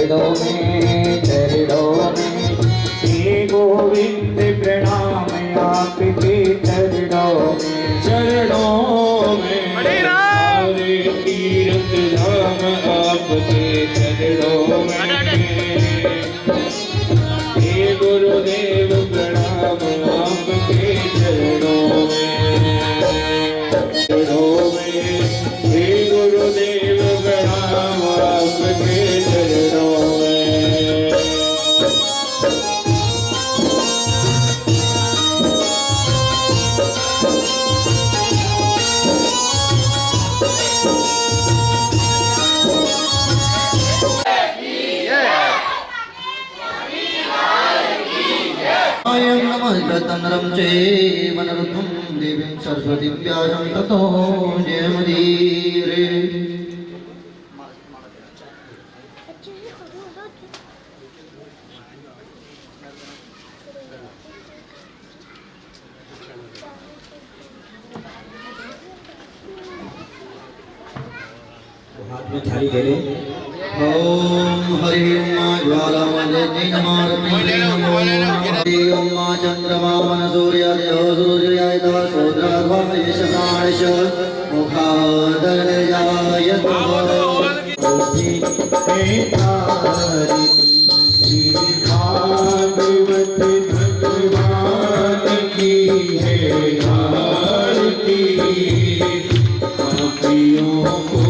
चरणों में श्री गोविंद प्रणाम आपके चरणों में सारे तीर्थ धाम आपके चरणों में हे गुरुदेव प्रणाम आपके चरणों में हे गुरुदेव प्रणाम आपके चरणों में। नमस्ततनरं चैवनरुद्धं देवीं सरस्वतीं व्यासं ततो जयमुदीरये। हाथ में थाली ले ले। ओम हरि ओम ज्वालामय नमः हरि ओम चंद्रमा मन सूर्य देव सूर्याय तव सोद्राभवेशकाश मुखादर जायत भागवत भगवान की है आरती पापियों को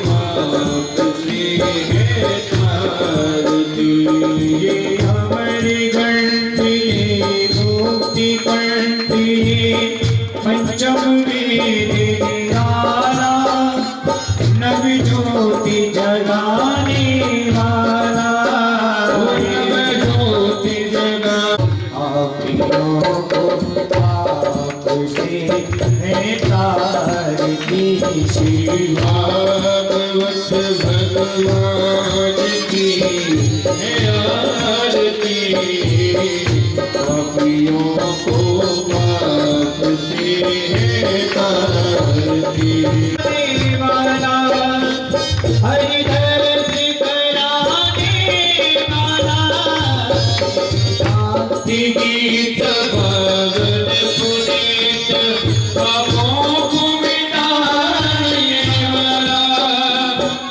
पाप से है तारती ये हमारी घंटी मुक्ति पड़ती पंचम वेद निराला नव ज्योति जगाने वाला नव ज्योति जगा पापियों को पाप से है तारती श्री भागवत भगवान की है आरती पापियों को पाप से है तारती वाला हरि धरती कराने वाला शांति गीत भजन पुनीत पापों को मिटाने वाला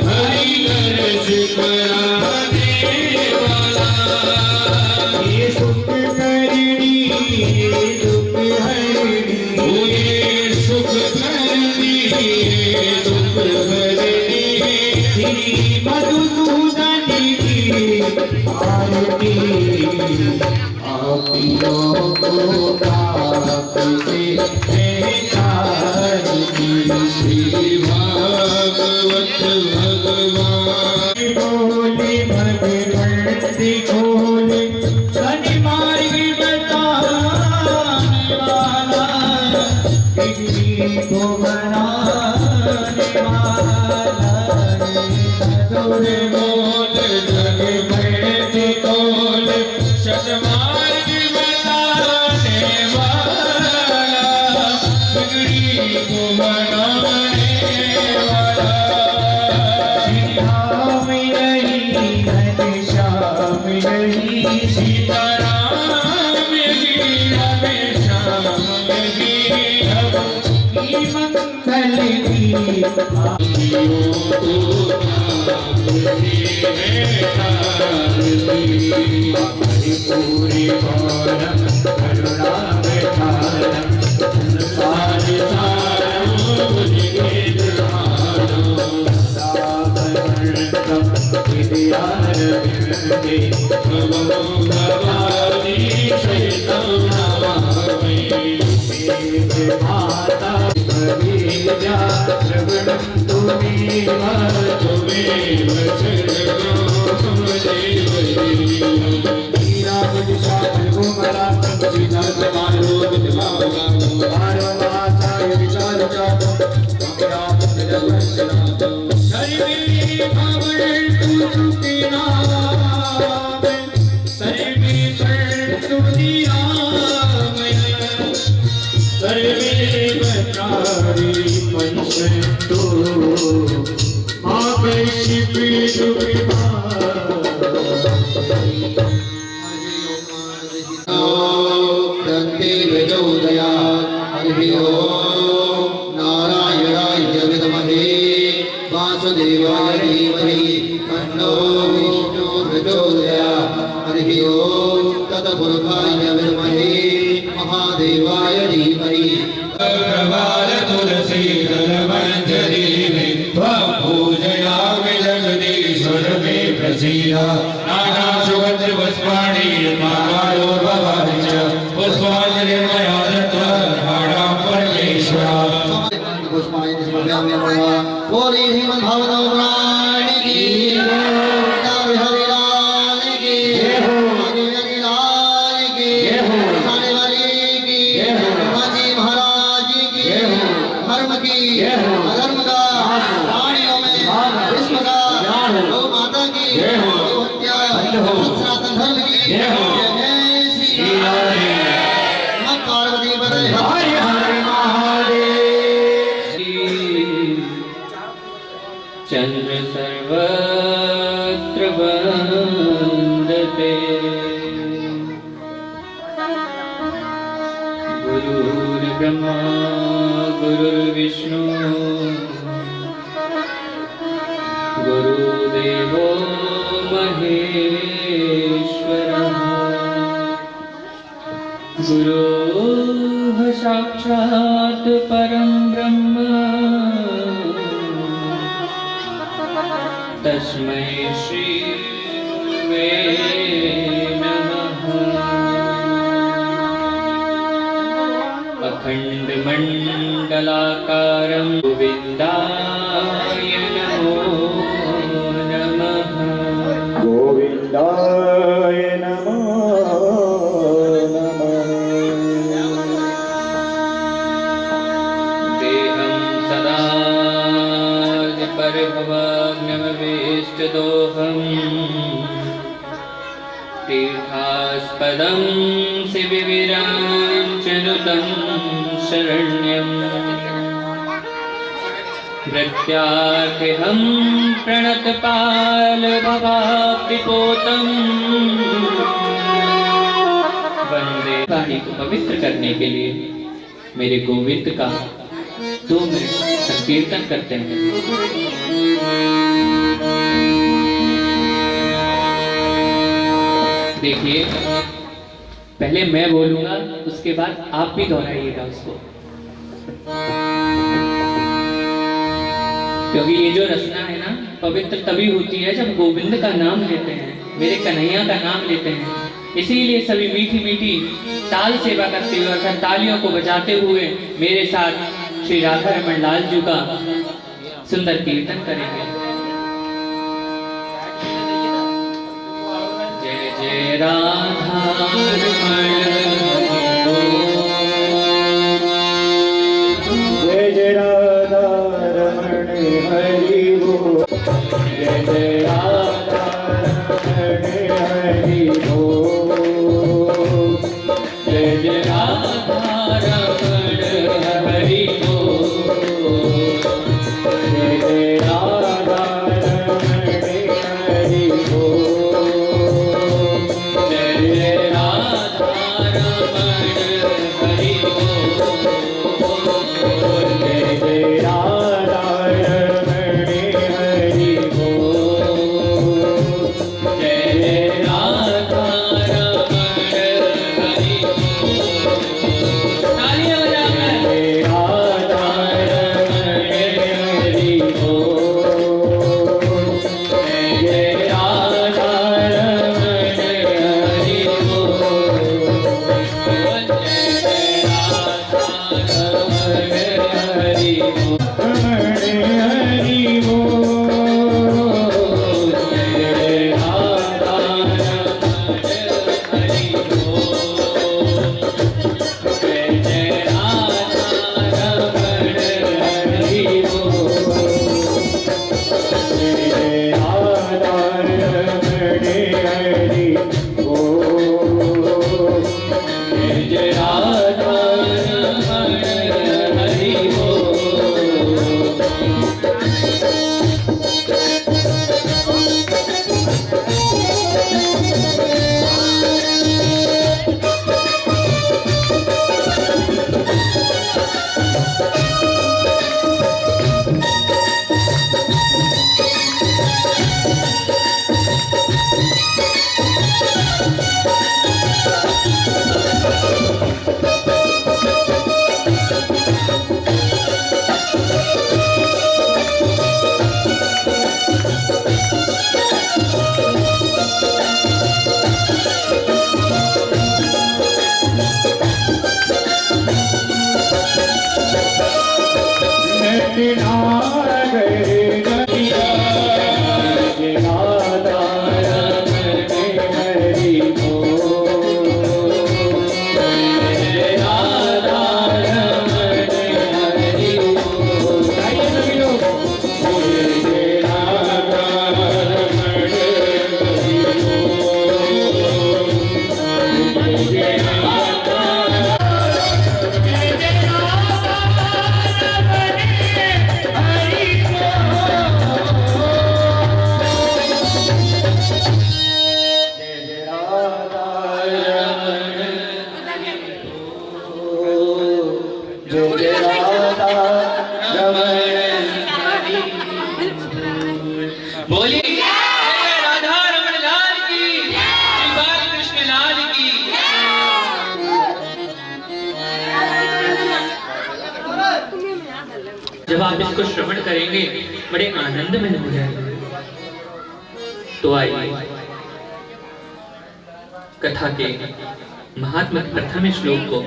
हरि धरती कराने वाला ये सुख करनी ये दुख हरनी ये सुख करनी ये दुख हरनी श्री मधुसूदन की आरती पापियों को पाप से है तारती श्री भागवत भगवान बोले भगवती बोले शनि मार्ग बताने वाला बिगड़ी को बनाने वाला तोरे बोल जग बैठे बोल सतमार्ग बताने वाला बिगड़ी को बनाने वाला श्याम यही श्याम यही सीताराम यही श्याम यही मंगल की पूरी करुणा माता शिव तन्नो विष्णुर्प्रचोदयात् हरिः ओं तत्पुरुषाय विद्महे महादेवाय धीमहि प्रभात तुलसी दलमंजरी त्वं पूजयामि जगदीश्वर मे प्रसीद नाना सुगंध पुष्पाणि मालालोर्भवानि च पुष्पाञ्जलि मया दत्त्वा हाडा परमेश्वरा पुष्पाणि समर्पयामि बोले श्रीमद् भागवत पुराण की जय हरि लाल की हरि लाल की खाने वाली की माजी महाराज की धर्म की अधर्म का प्राणियों में विश्व का गौ माता की हत्या सनातन धर्म की जय श्री राम नमः पार्वती पते हर हर महादेव चंद्र सर्वत्र वन्दते गुरुर्ब्रह्मा गुरुर्विष्णु गुरुदेवो महेश्वरः गुरुः साक्षात् परं ब्रह्म तस्मै श्री गुरुवे नमः अखण्डमण्डलाकारं गोविन्दाय नमो नमः गोविन्दाय नमो नमः देहं सदा परभवाग्नमवेष्टदोहम् तीर्थास्पदं शिविविराञ्चनुतं शरण्यम् प्रत्यार्थिहं प्रणतपालभवाब्धिपोतम् वन्दे वाणी को पवित्र करने के लिए मेरे गोविंद का 2 मिनट संकीर्तन करते हैं। देखिए, पहले मैं बोलूंगा, उसके बाद आप भी दोहराइएगा उसको, क्योंकि ये जो रचना है ना, पवित्र तभी होती है जब गोविंद का नाम लेते हैं, मेरे कन्हैया का नाम लेते हैं। इसीलिए सभी मीठी मीठी ताल सेवा करते हुए अर्थात तालियों को बजाते हुए मेरे साथ श्री राधा रमन लाल जी का सुंदर कीर्तन करेंगे। जय जय राधा रमण जय जय राधा रमण हरि बोल जय जय राधा रमण हरि बोल जय जय राधा रमण हरि बोल जय जय राधा रमण हरि बोल जय जय राधा रमण हरि बोल जय जय राधा रमण हरि बोल आप इसको श्रवण करेंगे बड़े आनंद में हो जाएंगे। तो आइए कथा के महात्मा के प्रथम श्लोक को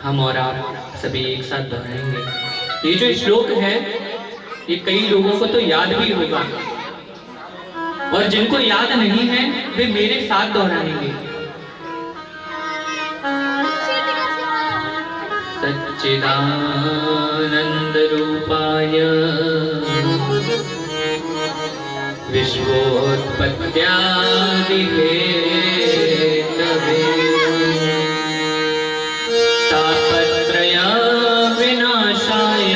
हम और आप सभी एक साथ दोहराएंगे। ये जो श्लोक है ये कई लोगों को तो याद भी होगा, और जिनको याद नहीं है वे मेरे साथ दोहराएंगे। सच्चिदानंद रूपाय विश्वोत्पत्त्यादि हेतवे तापत्रय विनाशाय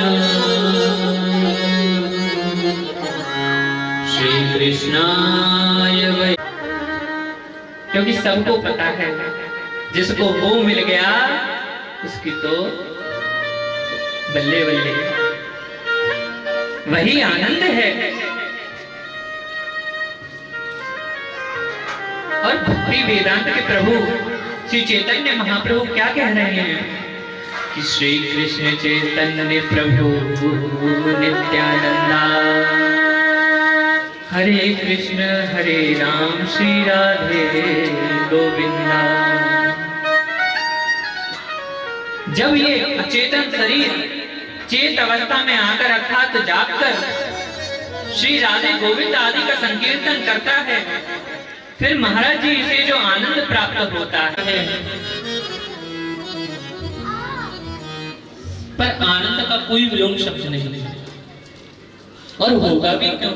श्री कृष्णाय वै। क्योंकि सबको पता है जिसको वो मिल गया उसकी तो बल्ले बल्ले, वही आनंद है। और भक्ति वेदांत के प्रभु श्री चैतन्य महाप्रभु क्या कह रहे हैं कि श्री कृष्ण चैतन्य प्रभु नित्यानंदा हरे कृष्ण हरे राम श्री राधे गोविंदा। जब ये अचेतन शरीर चेत अवस्था में आकर अर्थात जागकर श्री राधे गोविंद आदि का संकीर्तन करता है, फिर महाराज जी इसे जो आनंद प्राप्त होता है, पर आनंद का कोई विलोम शब्द नहीं, और होगा भी क्यों?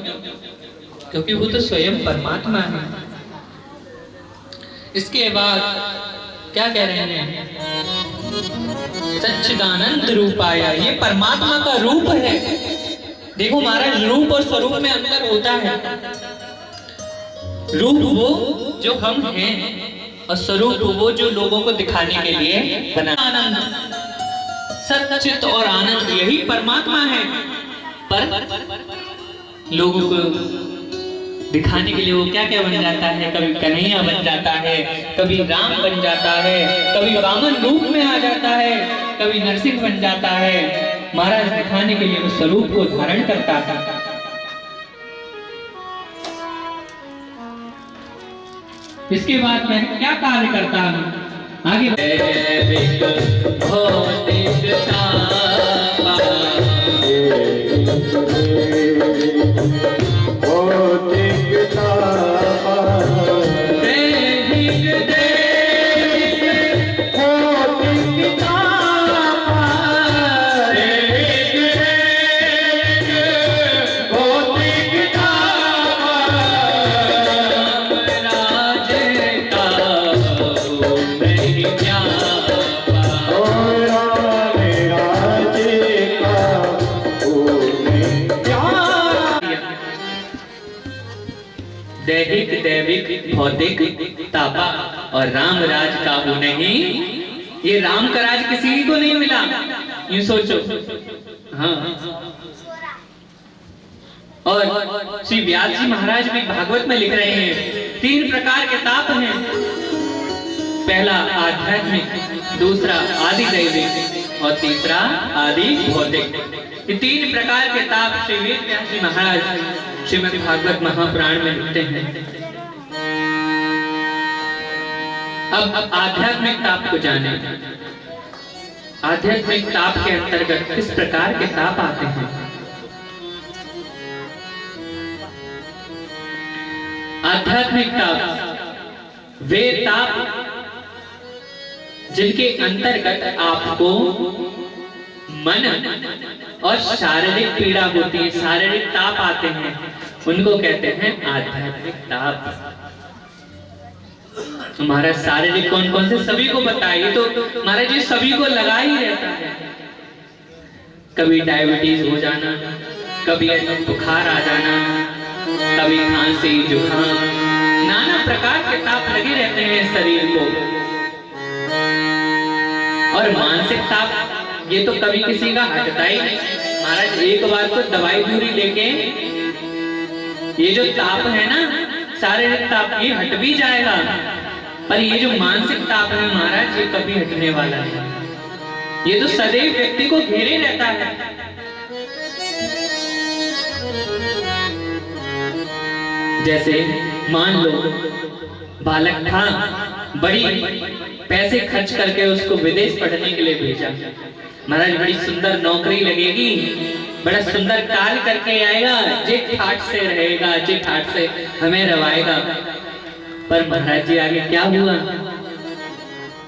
क्योंकि वो तो स्वयं परमात्मा है। इसके बाद क्या कह रहे हैं? सच्चिदानंद रूपाय, ये परमात्मा का रूप है। देखो महाराज, रूप और स्वरूप में अंतर होता है। रूप वो जो हम हैं और स्वरूप वो जो लोगों को दिखाने के लिए बना। आनंद, सच्चित और आनंद यही परमात्मा है, पर लोगों को दिखाने के लिए वो क्या क्या बन जाता है? कभी कन्हैया बन जाता है, कभी राम बन जाता है, कभी वामन रूप में आ जाता है, कभी नरसिंह बन जाता है। महाराज दिखाने के लिए उस स्वरूप को धारण करता है। इसके बाद मैं क्या कार्य करता हूँ आगे? दैहिक दैविक भौतिक तापा और राम राज काबू नहीं। ये राम का राज किसी को नहीं मिला, यूं सोचो। हाँ, और श्री व्यास जी महाराज भी भागवत में लिख रहे हैं 3 प्रकार के ताप हैं। पहला आध्यात्मिक, दूसरा आदि दैविक और तीसरा आदि भौतिक। ये 3 प्रकार के ताप श्री वेद व्यास जी महाराज श्रीमद् भागवत महापुराण में लिखते हैं। अब आध्यात्मिक ताप को जाने। आध्यात्मिक ताप के अंतर्गत किस प्रकार के ताप आते हैं? आध्यात्मिक ताप वे ताप जिनके अंतर्गत आपको मन और शारीरिक पीड़ा होती है, शारीरिक ताप आते हैं, उनको कहते हैं आध्यात्मिक ताप। महाराज शारीरिक कौन कौन से? सभी को बताइए। तो महाराज जी सभी को लगा ही रहता है। कभी डायबिटीज हो जाना, कभी बुखार आ जाना, कभी खांसी जुकाम, नाना प्रकार के ताप लगे रहते हैं शरीर को। और मानसिक ताप ये तो कभी किसी का हटता ही नहीं। महाराज एक बार तो दवाई दूरी लेके ये जो ताप है ना, शारीरिक ताप, ये हट भी जाएगा, पर ये जो मानसिक ताप है महाराज ये कभी हटने वाला नहीं। ये तो सदैव व्यक्ति को घेरे रहता है। जैसे मान लो बालक था, बड़ी पैसे खर्च करके उसको विदेश पढ़ने के लिए भेजा। महाराज बड़ी सुंदर नौकरी लगेगी, बड़ा सुंदर कार्य करके आएगा, जे ठाट से रहेगा, जे ठाट से हमें रवाएगा। पर महाराज जी आगे क्या हुआ?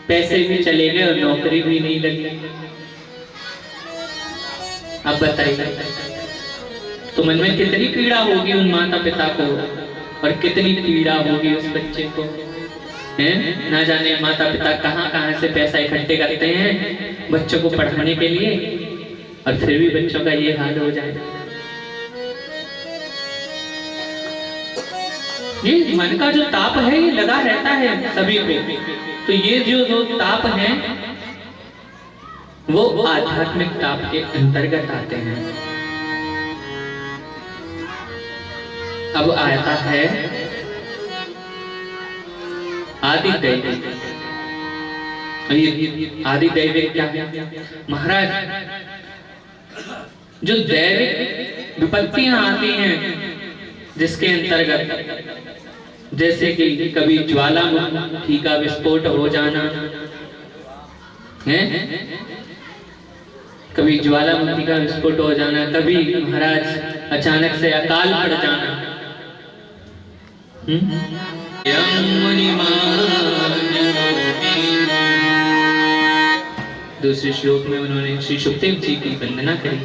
पैसे भी चले गए और नौकरी भी नहीं लगी। अब बताइए तो मन में कितनी पीड़ा होगी उन माता पिता को, और कितनी पीड़ा होगी उस बच्चे को, हैं? ना जाने माता पिता कहां कहां से पैसा इकट्ठे करते हैं बच्चों को पढ़ाने के लिए, और फिर भी बच्चों का ये हाल हो जाए। ये मन का जो ताप है ये लगा रहता है सभी को। तो ये जो ताप है वो आध्यात्मिक ताप के अंतर्गत आते हैं। अब आता है आदि दैविक। आदि दैविक क्या है? महाराज जो दैविक विपत्तियां आती हैं जिसके अंतर्गत, जैसे कि कभी ज्वालामुखी का विस्फोट हो जाना है, कभी ज्वालामुखी का विस्फोट हो जाना, कभी महाराज अचानक से अकाल पड़ जाना। दूसरे श्लोक में उन्होंने श्री सुखदेव जी की वंदना करी।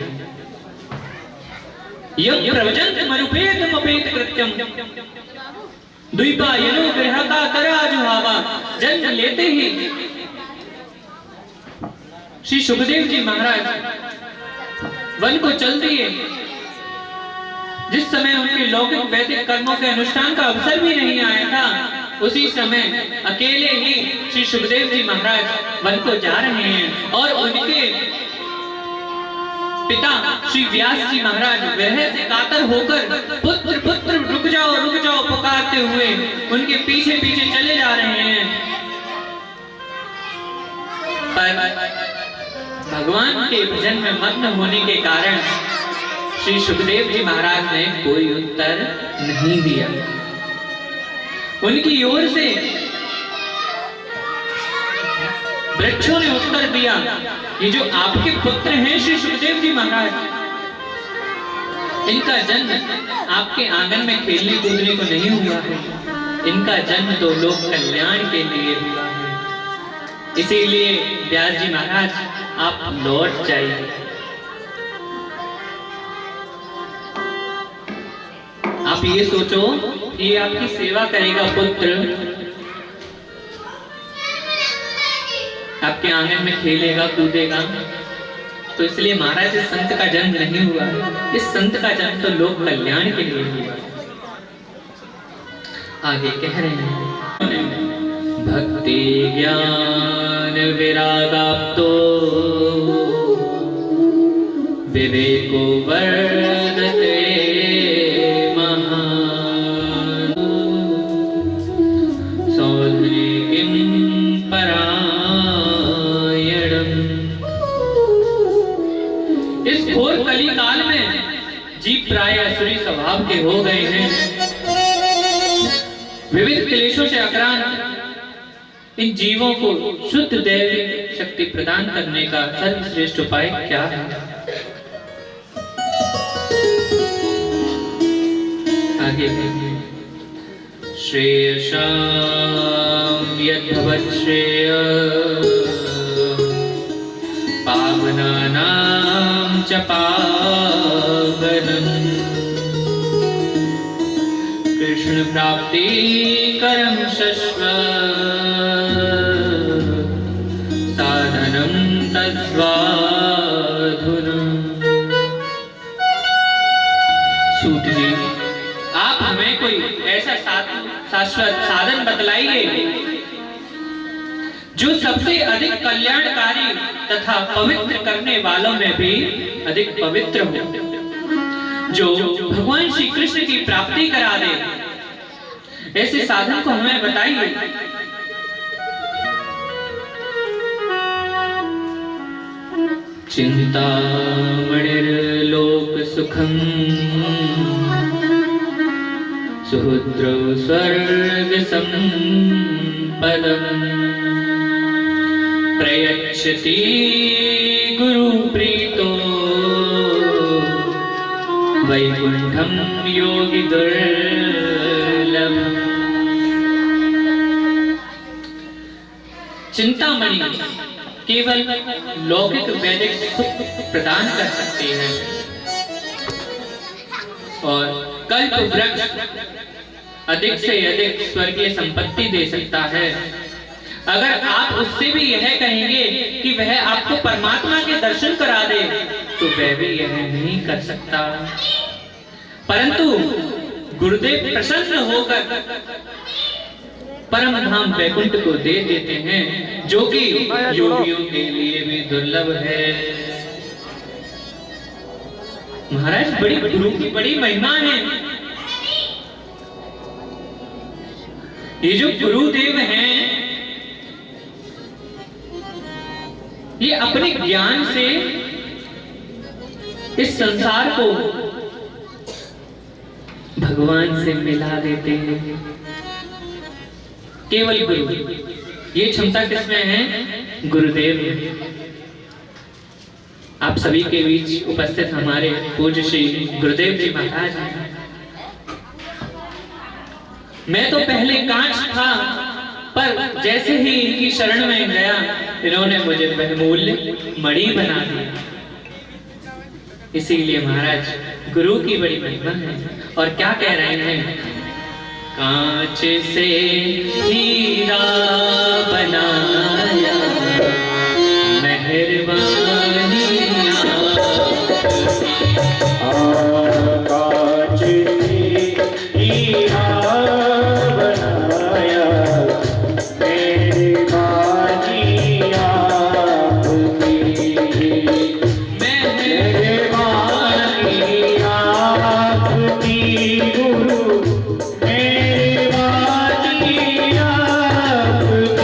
यम प्रवचन मनुपेत मपेत कृत्यम द्वीपायनो गृहका कराजुहावा। जन्म लेते ही श्री सुखदेव जी महाराज वन को चल दिए। जिस समय उनके लौकिक वैदिक कर्मों के अनुष्ठान का अवसर भी नहीं आया था, उसी समय अकेले ही श्री सुखदेव जी महाराज वन को जा रहे हैं, और उनके पिता श्री व्यास जी महाराज वह से कातर होकर पुत्र पुत्र रुक जाओ पुकारते हुए उनके पीछे पीछे चले जा रहे हैं। पर भगवान के भजन में मग्न होने के कारण श्री सुखदेव जी महाराज ने कोई उत्तर नहीं दिया। उनकी ओर से वृक्षों ने उत्तर दिया, ये जो आपके पुत्र हैं श्री सुखदेव जी महाराज, इनका जन्म आपके आंगन में खेलने कूदने को नहीं हुआ है, इनका जन्म तो लोक कल्याण के लिए हुआ है। इसीलिए व्यास जी महाराज आप लौट जाइए। आप ये सोचो, ये आपकी सेवा करेगा पुत्र, आपके आंगन में खेलेगा कूदेगा, तो इसलिए महाराज इस संत का जन्म नहीं हुआ, इस संत का जन्म तो लोक कल्याण के लिए हुआ। आगे कह रहे हैं, भक्ति ज्ञान विरागाप्तो विवेको वर्धते महान् सौधने किं इस घोर कली काल में जीव प्राय असुरी स्वभाव के हो गए हैं। विविध क्लेशों से आक्रांत इन जीवों को शुद्ध दैविक शक्ति प्रदान करने का सर्वश्रेष्ठ उपाय क्या है? आगे श्रेयसां यद्भवत् श्रेय पावनानां च पावनम् कृष्ण प्राप्ति करम शश्व साधनं तद्वाधुनम्। सूत जी, आप हमें कोई ऐसा शाश्वत साधन बतलाइए जो सबसे अधिक कल्याणकारी तथा पवित्र करने वालों में भी अधिक पवित्र हो, जो भगवान श्री कृष्ण की प्राप्ति करा दे। ऐसे साधन को हमें बताइए। चिंतामणिर्लोक सुखम सुपुत्रौ स्वर्गसम्पदम् प्रयच्छति गुरुप्रीतो वैकुण्ठं योगी दुर्लभम्। चिंतामणि केवल लौकिक वैदिक सुख प्रदान कर सकते हैं और कल्प वृक्ष अधिक से अधिक स्वर्गीय संपत्ति दे सकता है। अगर आप उससे भी यह कहेंगे कि वह आपको परमात्मा के दर्शन करा दे तो वह भी यह नहीं कर सकता। परंतु गुरुदेव प्रसन्न होकर परम धाम वैकुंठ को दे देते हैं, जो कि योगियों के लिए भी दुर्लभ है। महाराज बड़ी गुरु की बड़ी महिमा है। ये जो गुरुदेव हैं, ये अपने ज्ञान से इस संसार को भगवान से मिला देते हैं। केवल गुरु, ये क्षमता किसमें है? गुरुदेव में। आप सभी के बीच उपस्थित हमारे पूज्य श्री गुरुदेव जी महाराज हैं। मैं तो पहले कांच था, पर जैसे ही इनकी शरण में गया, इन्होंने मुझे बहुमूल्य मणि बना दिया। इसीलिए महाराज गुरु की बड़ी महिमा है। और क्या कह रहे हैं? कांच से हीरा बनाया मेहरबानी कांच से हीरा बनाया मेहरबानी आपकी, मेहरबानी आपकी गुरु, मेहरबानी आपकी।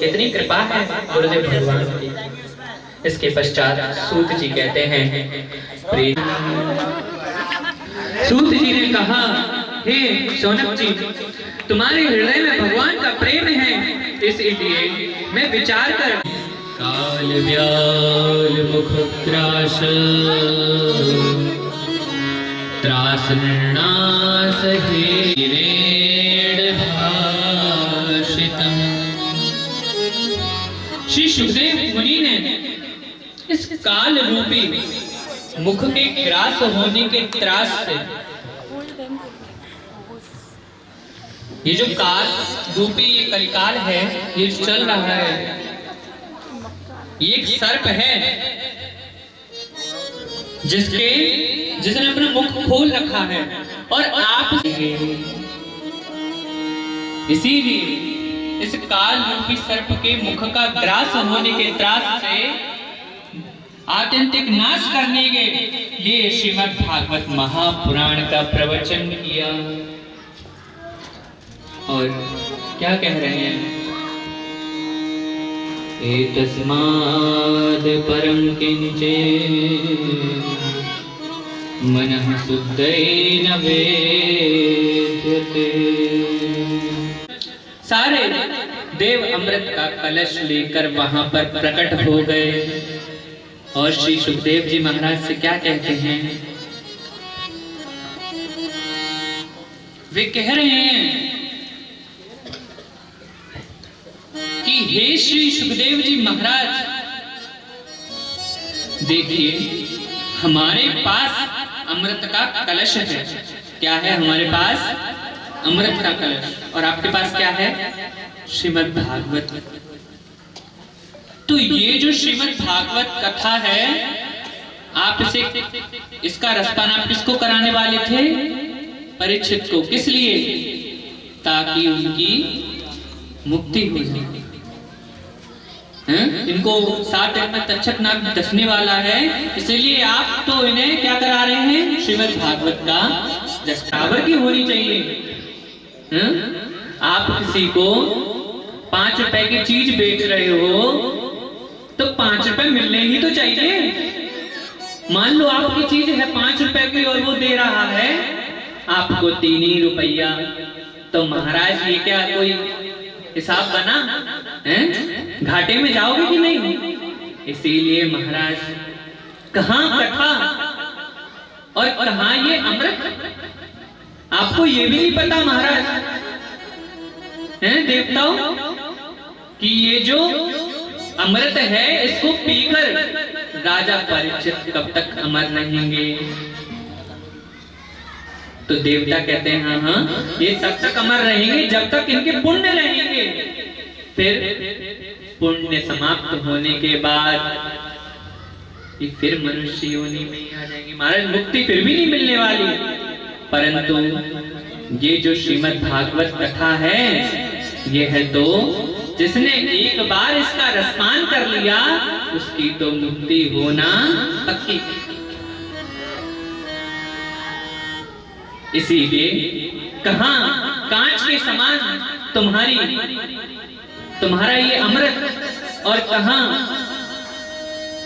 इतनी कृपा है गुरुदेव भगवान की। इसके पश्चात सूत जी कहते हैं, सूत जी ने कहा, हे शौनक जी, तुम्हारे हृदय में भगवान का प्रेम है, इसलिए मैं विचार कर काल व्याल मुख त्रास त्रास निर्णास भाषितम। श्री सुखदेव मुनि ने इस काल रूपी मुख के ग्रास होने के त्रास से, ये जो काल रूपी ये कलिकाल है, ये चल रहा है, ये एक सर्प है जिसने अपना मुख खोल रखा है, और आप इसीलिए इस काल रूपी सर्प के मुख का ग्रास होने के त्रास से आत्यंतिक नाश करने के लिए श्रीमद् भागवत महापुराण का प्रवचन किया। और क्या कह रहे हैं, एतस्माद् परं किंचित् मनः शुद्धेन वेद्यते। सारे देव अमृत का कलश लेकर वहां पर प्रकट हो गए और श्री सुखदेव जी महाराज से क्या कहते हैं? वे कह रहे हैं कि हे श्री सुखदेव जी महाराज, देखिए हमारे पास अमृत का कलश है। क्या है हमारे पास? अमृत का कलश। और आपके पास क्या है? श्रीमद् भागवत। तो ये जो श्रीमद् भागवत कथा है, आप इसका रसपान आप किसको कराने वाले थे? परीक्षित को। किस लिए? ताकि उनकी मुक्ति हो जाए। इनको 7 दिन में तक्षक नाग दसने वाला है, इसलिए आप तो इन्हें क्या करा रहे हैं? श्रीमद् भागवत का दस्तावर की होनी चाहिए। आप किसी को 5 रुपए की चीज बेच रहे हो तो 5 रुपए मिलने ही तो चाहिए। मान लो आपकी चीज है 5 रुपए की और वो दे रहा है आपको 3 ही रुपया, तो महाराज ये क्या कोई हिसाब बना? घाटे में जाओगे कि नहीं? इसीलिए महाराज कहां कथा और कहां ये अमृत, आपको ये भी नहीं पता महाराज देवताओं कि ये जो अमृत है इसको पीकर राजा परीक्षित कब तक अमर रहेंगे? तो देवता कहते हैं हाँ हाँ, ये तब तक अमर रहेंगे जब तक इनके पुण्य रहेंगे। फिर पुण्य समाप्त होने के बाद ये फिर मनुष्य योनि में ही आ जाएंगे। महाराज मुक्ति फिर भी नहीं मिलने वाली। परंतु ये जो श्रीमद् भागवत कथा है, ये है तो जिसने एक बार इसका रसपान कर लिया उसकी तो मुक्ति होना पक्की। इसीलिए कहां कांच के समान तुम्हारा ये अमृत और कहां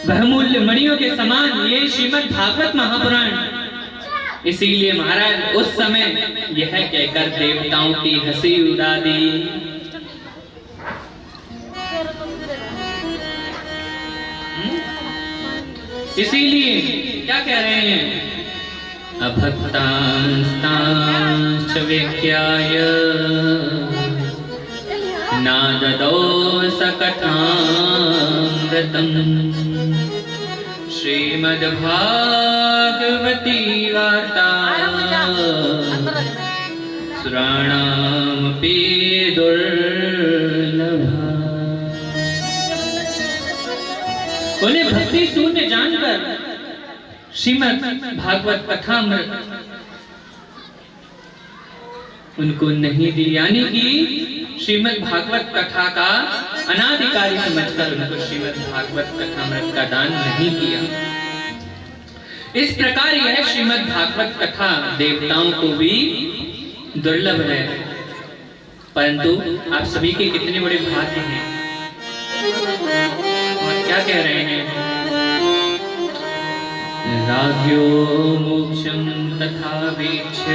बहुमूल्य मणियों के समान ये श्रीमद् भागवत महापुराण। इसीलिए महाराज उस समय यह कहकर देवताओं की हंसी उड़ा दी। इसीलिए क्या कह रहे हैं? अभक्तांश्च विज्ञाय नाददौ सकथामृतम् श्रीमद् भागवती वार्ता सुराणामपि दुर्लभा। उन्हें भक्ति शून्य जानकर श्रीमद् भागवत कथामृत उनको नहीं दी, यानी कि श्रीमद् भागवत कथा का अनाधिकारी समझकर उनको श्रीमद् भागवत कथामृत का दान नहीं किया। इस प्रकार यह श्रीमद् भागवत कथा देवताओं को भी दुर्लभ है, परंतु आप सभी के कितने बड़े भाग्य हैं। और क्या कह रहे हैं? राज्यो मोक्षं तथा वीक्ष्य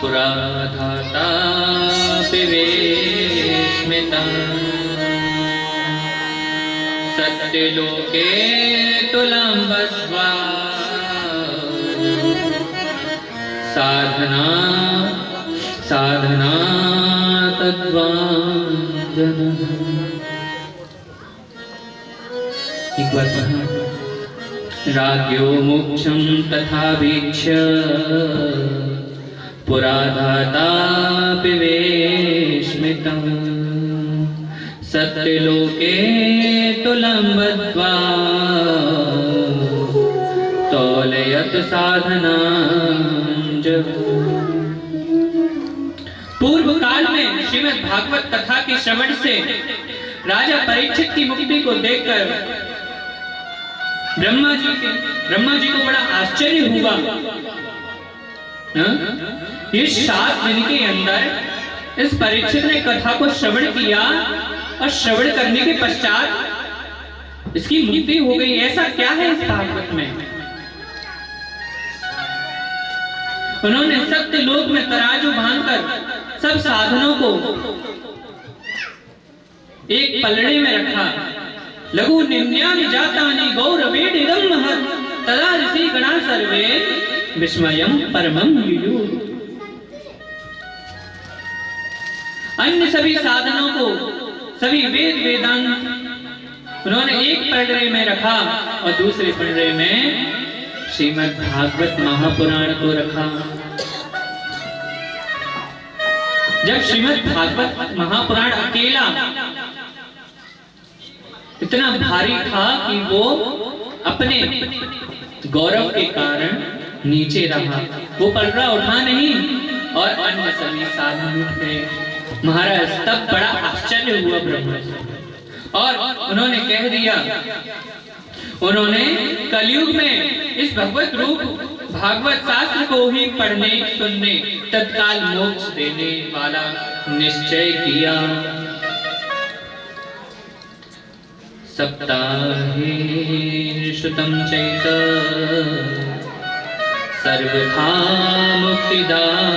पुरा धाता विवेश्मिता सत्यलोके तुलां बद्ध्वा साधना तद्वाञ्छनः। एक बार कहा, राज्यो मोक्षं तथा वीक्ष्य पुरा धाता विवेश्मितं सत्यलोके तुलां बद्ध्वा तौलयत साधनां। पूर्व काल में श्रीमद् भागवत कथा के श्रवण से राजा परीक्षित की मुक्ति को देखकर ब्रह्मा जी को बड़ा आश्चर्य हुआ। ये 7 दिन के अंदर इस परीक्षित ने कथा को श्रवण किया और श्रवण करने के पश्चात इसकी मुक्ति हो गई। ऐसा क्या है इस भागवत में? उन्होंने सत्य लोक में तराजू बांधकर सब साधनों को एक पलड़े में रखा लघु निम्न्यानि जातानि गौरवेदिदं महत् तदा ऋषि गणा सर्वे विस्मयं परमं युयु। अन्य सभी साधनों को, सभी वेद वेदांत उन्होंने एक पंडरे में रखा और दूसरे पंडरे में श्रीमद् भागवत महापुराण को रखा। जब श्रीमद् भागवत महापुराण अकेला इतना भारी था कि वो अपने गौरव के कारण नीचे रहा, वो पलड़ा उठा नहीं और अन्य सभी साधन उठ गए। महाराज तब बड़ा आश्चर्य हुआ ब्रह्मा जी और उन्होंने कह दिया, उन्होंने कलयुग में इस भगवत रूप भागवत शास्त्र को ही पढ़ने सुनने तत्काल मोक्ष देने वाला निश्चय किया। सप्ताहे श्रुतं चैत सर्वथा मुक्तिदायकम्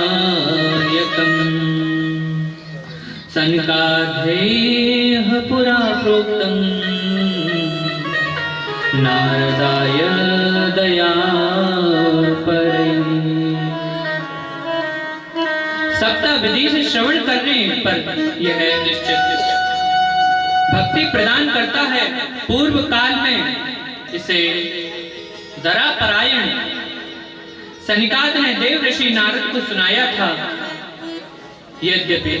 सनकाद्यैः पुरा प्रोक्तं नारदाय दयापरे। सप्ताह विधि से श्रवण करने पर यह निश्चित भक्ति प्रदान करता है। पूर्व काल में इसे दरापरायण सनिकाद ने देव ऋषि नारद को सुनाया था। यद्यपि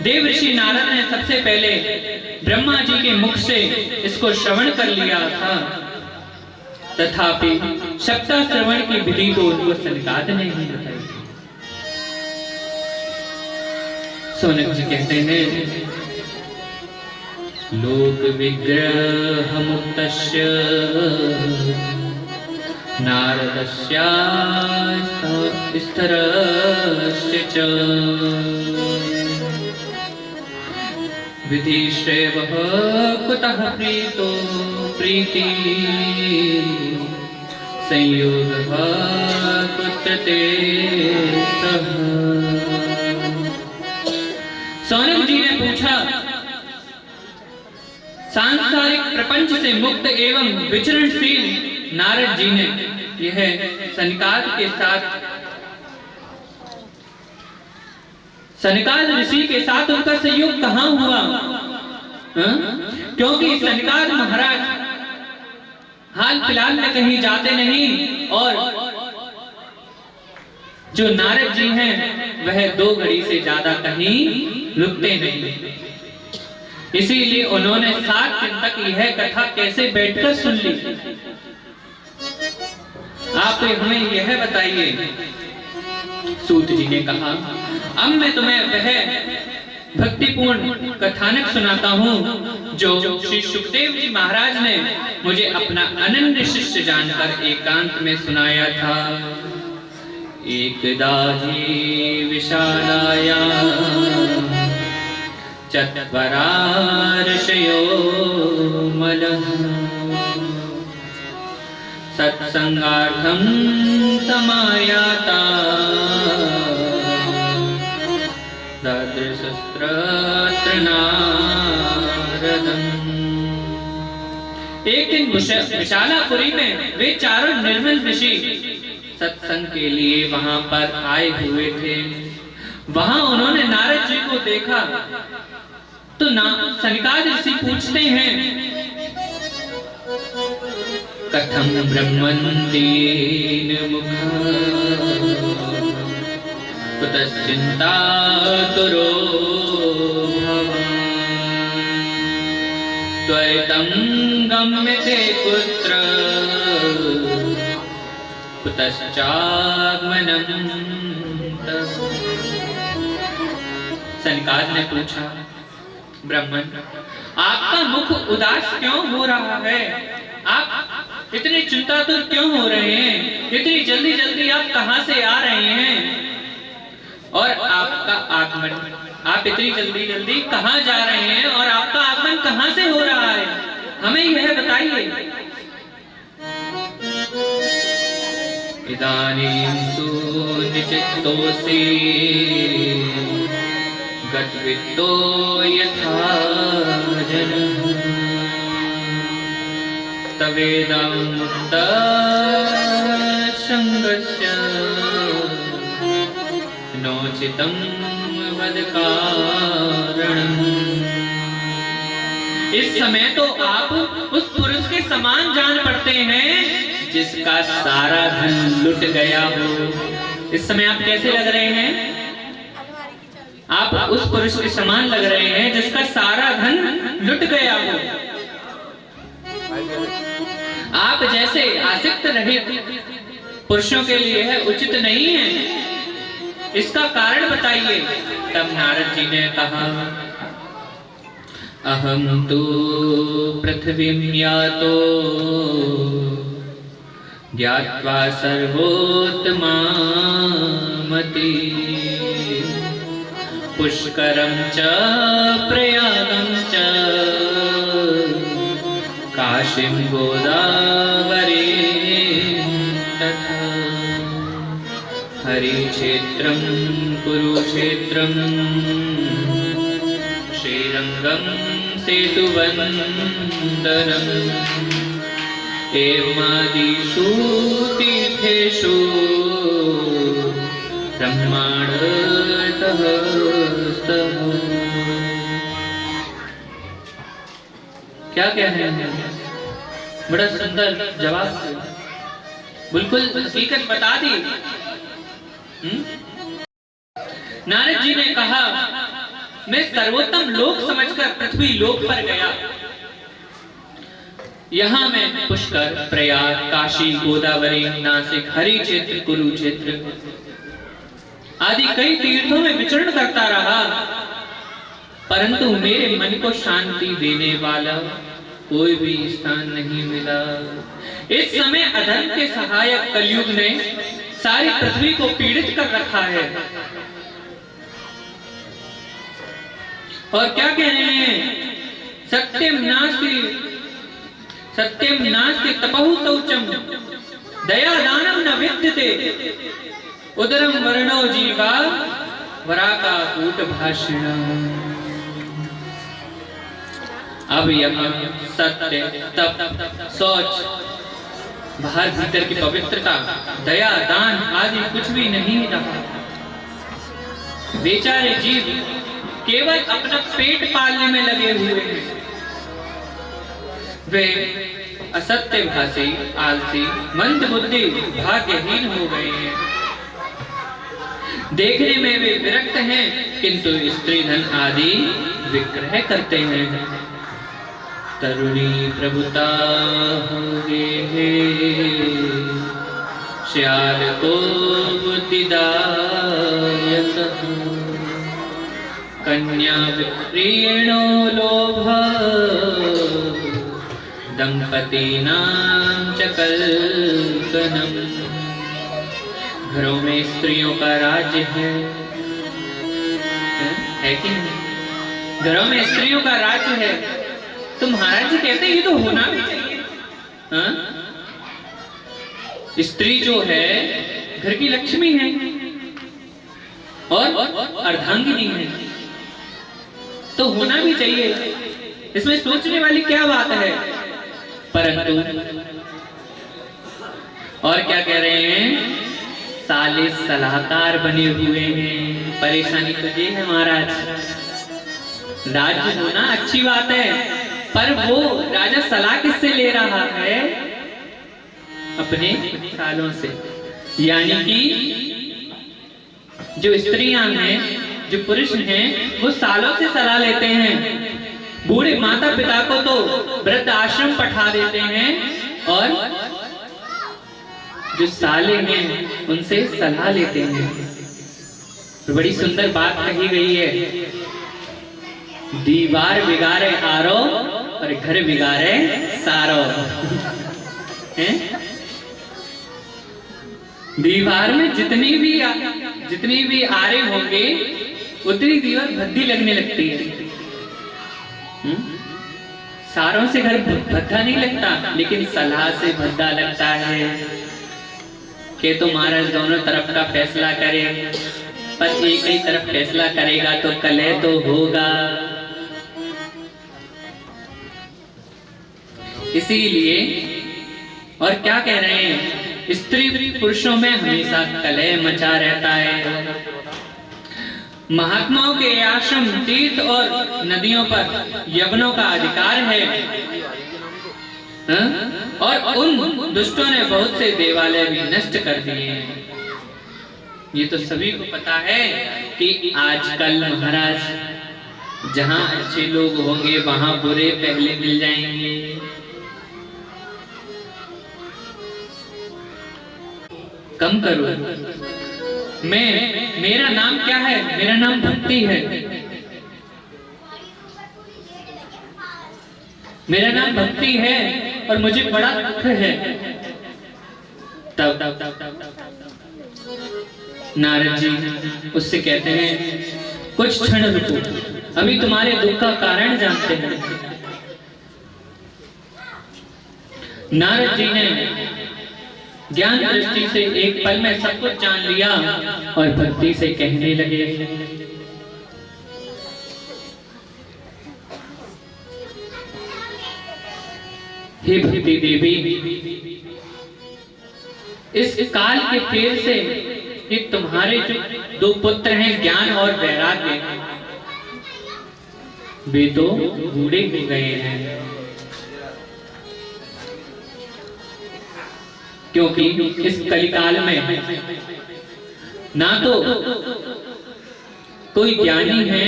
देव ऋषि नारद ने सबसे पहले ब्रह्मा जी के मुख से इसको श्रवण कर लिया था, तथापि सप्ताह श्रवण की विधि को उनको सनिकाद ने ही बताई। सोनक जी कहते हैं, लोक विग्रह मुक्तस्य नारदस्य स्थरस्य च विधिश्रेवः कुतः प्रीतो प्रीति संयोगः कुत्र ते सः। सौनक जी ने पूछा, सांसारिक प्रपंच से मुक्त एवं विचरणशील नारद जी ने यह सनकाद के साथ, सनकाद ऋषि के साथ उनका संयोग कहाँ हुआ? क्योंकि सनकाद महाराज हाल फिलहाल में कहीं जाते नहीं और जो नारद जी हैं वह 2 घड़ी से ज्यादा कहीं रुकते नहीं। इसीलिए उन्होंने 7 दिन तक यह कथा कैसे बैठकर सुन ली। आप हमें यह बताइए। सूत जी ने कहा, अब मैं तुम्हें वह भक्तिपूर्ण कथानक सुनाता हूँ जो श्री सुखदेव जी महाराज ने मुझे अपना अनन्य शिष्य जानकर एकांत में सुनाया था। एकदा ही विशालायां चत्वरा ऋषयो मलः सत्संगार्थं समायाता ददृशस्त्र नारदम्। एक दिन विशालापुरी में वे चारों निर्मल ऋषि सत्संग के लिए वहां पर आए हुए थे। वहां उन्होंने नारद जी को देखा तो सनिकाद ऋषि पूछते हैं, कथम ब्रह्मन्देन मुखा कुतश्चिन्ता तुरो भवान् त्वयितं गम्यते कुत्र कुतश्चागमनं तव। सनिकाद ने पूछा, ब्राह्मण आपका मुख उदास क्यों हो रहा है? आप इतने चिंतातुर क्यों हो रहे हैं? इतनी जल्दी जल्दी आप कहां से आ रहे हैं? और आपका आगमन, आप इतनी जल्दी जल्दी कहां जा रहे हैं और आपका आगमन कहां से हो रहा है? हमें यह बताइए। इदानीं सुनिचित्तोऽसि गतवित्तो यथा जनः तवेदामुक्त संगस्य नोचितं वद कारणम्। इस समय तो आप उस पुरुष के समान जान पड़ते हैं जिसका सारा धन लुट गया हो। इस समय आप कैसे लग रहे हैं? आप उस पुरुष के समान लग रहे हैं जिसका सारा धन लुट गया हो। आप जैसे आसक्त रहित पुरुषों के लिए है उचित नहीं है। इसका कारण बताइए। तब नारद जी ने कहा, अहम तो पृथ्वीं यातो ज्ञात्वा सर्वोत्तमामति पुष्करं च प्रयागं च काशीं गोदावरीं तथा हरिक्षेत्रं कुरुक्षेत्रं श्रीरंगं सेतुवन्दनम् एवमादिषु तीर्थेषु ब्रह्मांडतः स्तः। क्या कहते हैं? बड़ा सुंदर जवाब, बिल्कुल हकीकत बता दी। नारद जी ने कहा, मैं सर्वोत्तम लोक समझकर पृथ्वी लोक पर गया। यहाँ मैं पुष्कर, प्रयाग, काशी, गोदावरी, नासिक, हरि क्षेत्र, कुरुक्षेत्र आदि कई तीर्थों में विचरण करता रहा, परंतु मेरे मन को शांति देने वाला कोई भी स्थान नहीं मिला। इस समय अधर्म के सहायक कलयुग ने सारी पृथ्वी को पीड़ित कर रखा है। और क्या कह रहे हैं? सत्यम नास्ति तपहु शौचम दया दानम न विद्यते उदरम वर्णो जीवा वराका कूट भाषणम। अब यहाँ सत्य, तप, शौच, बाहर भीतर की पवित्रता, दया, दान आदि कुछ भी नहीं रहा। बेचारे जीव केवल अपना पेट पालने में लगे हुए हैं। वे असत्य भाषी, आलसी, मंद बुद्धि, भाग्यहीन हो गए हैं। देखने में वे विरक्त हैं, किंतु स्त्री धन आदि विक्रय करते हैं। तरुणी प्रभुता होंगे श्याल को बुद्धिदायक कन्या विप्रियणो लोभ दंपतीनां च कल्पनम्। घरों में स्त्रियों का राज्य है कि नहीं? घरों में स्त्रियों का राज्य है तो महाराज जी कहते हैं ये तो होना भी चाहिए। हाँ? स्त्री जो है घर की लक्ष्मी है और अर्धांगिनी है, तो होना भी चाहिए। इसमें सोचने वाली क्या बात है? परंतु और क्या कह रहे हैं? साले सलाहकार बने हुए हैं। परेशानी तो ये है महाराज, राज्य होना अच्छी बात है, पर वो राजा सलाह किससे ले रहा है? अपने सालों से। यानी कि जो स्त्रियां हैं, जो पुरुष हैं, वो सालों से सलाह लेते हैं। बूढ़े माता पिता को तो वृद्ध आश्रम पठा देते हैं और जो साले हैं उनसे सलाह लेते हैं। तो बड़ी सुंदर बात कही गई है, दीवार बिगाड़े आरो और घर बिगाड़े सारो। दीवार में जितनी भी आरे होंगे उतनी दीवार भद्दी लगने लगती है। सारों से घर भद्दा नहीं लगता, लेकिन सलाह से भद्दा लगता है। कि तो महाराज दोनों तरफ का फैसला करे, पर एक ही तरफ फैसला करेगा तो कलह तो होगा। इसीलिए और क्या कह रहे हैं, स्त्री पुरुषों में हमेशा कलह मचा रहता है। महात्माओं के आश्रम, तीर्थ और नदियों पर यवनों का अधिकार है। और उन दुष्टों ने बहुत से देवालय भी नष्ट कर दिए हैं। ये तो सभी को पता है कि आजकल महाराज जहां अच्छे लोग होंगे वहां बुरे पहले मिल जाएंगे। कम करो। मेरा नाम क्या है? मेरा नाम भक्ति है। मेरा नाम भक्ति है और मुझे बड़ा दुख है। तब नारद जी उससे कहते हैं, कुछ क्षण रुको, अभी तुम्हारे दुख का कारण जानते हैं। नारद जी ने ज्ञान दृष्टि से एक पल में सब कुछ जान लिया और भक्ति से कहने लगे, हे भक्ति देवी, इस काल के फेर से ये तुम्हारे जो दो पुत्र हैं ज्ञान और वैराग्य, वे तो बूढ़े हो गए हैं। क्योंकि इस कलिकाल में ना तो कोई ज्ञानी है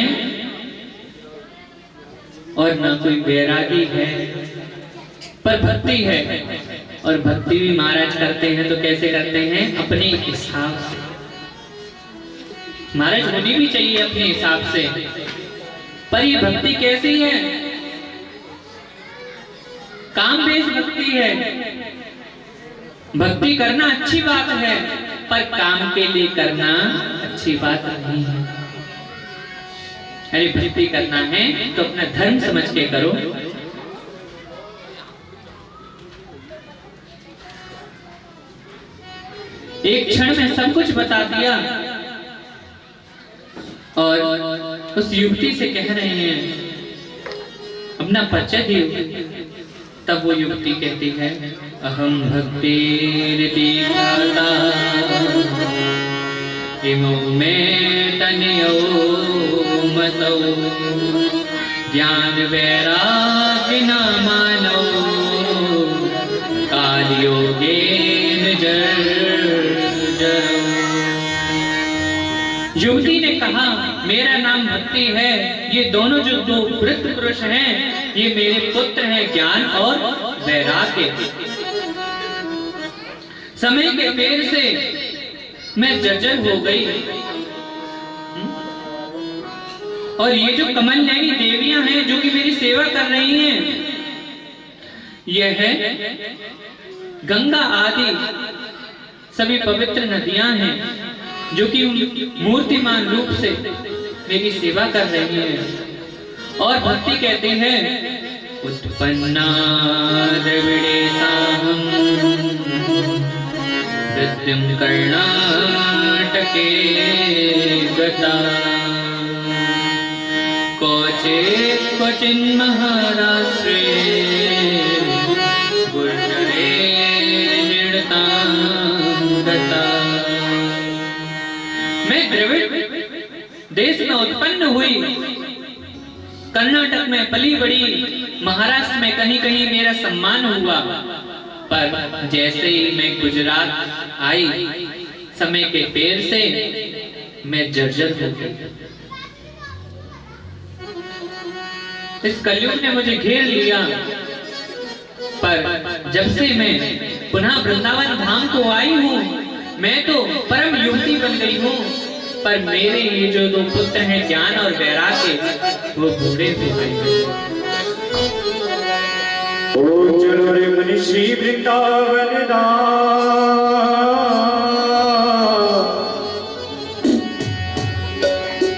और ना कोई वैरागी है, पर भक्ति है। और भक्ति भी महाराज करते हैं तो कैसे करते हैं? अपने हिसाब से। महाराज होनी भी चाहिए अपने हिसाब से, पर ये भक्ति कैसी है? काम बेस भक्ति है। भक्ति करना अच्छी बात है, पर काम के लिए करना अच्छी बात नहीं है। अरे भक्ति करना है तो अपना धर्म समझ के करो। एक क्षण में सब कुछ बता दिया और उस युवती से कह रहे हैं, अपना परिचय दियो। तब वो युवती कहती है, अहम भक्तिरिति ख्याता इमौ में तनयो मतौ ज्ञान वैराग्य न मानो काल योगेन जर्जरौ। युवती ने कहा, मेरा नाम भक्ति है। ये दोनों जो दो वृद्ध पुरुष हैं, ये मेरे पुत्र हैं ज्ञान और वैराग्य। समय के फेर से मैं जर्जर हो गई। और ये जो कमल नयनी देवियां हैं जो कि मेरी सेवा कर रही हैं, यह है गंगा आदि सभी पवित्र नदियां हैं जो कि मूर्तिमान रूप से मेरी सेवा कर रही हैं। और भक्ति कहते हैं, उत्पन्ना द्रविड़ेशाहं वृत्तिं कर्णाटके गता क्वचिन् महाराष्ट्रे गुर्जरे निर्णतां गता। मैं द्रविड़ देश में उत्पन्न हुई, कर्नाटक में पली बड़ी, महाराष्ट्र में कहीं कहीं मेरा सम्मान हुआ, पर जैसे ही मैं गुजरात आई, समय के फेर से मैं जर्जर हो गई। इस कलयुग ने मुझे घेर लिया, पर जब से मैं पुनः वृंदावन धाम को आई हूँ, मैं तो परम युवती बन गई हूँ, पर मेरे ये जो दो पुत्र हैं ज्ञान और वैराग्य, वो बूढ़े हो गए हैं। ओ चलो रे मनीषी वृंदावन धाम,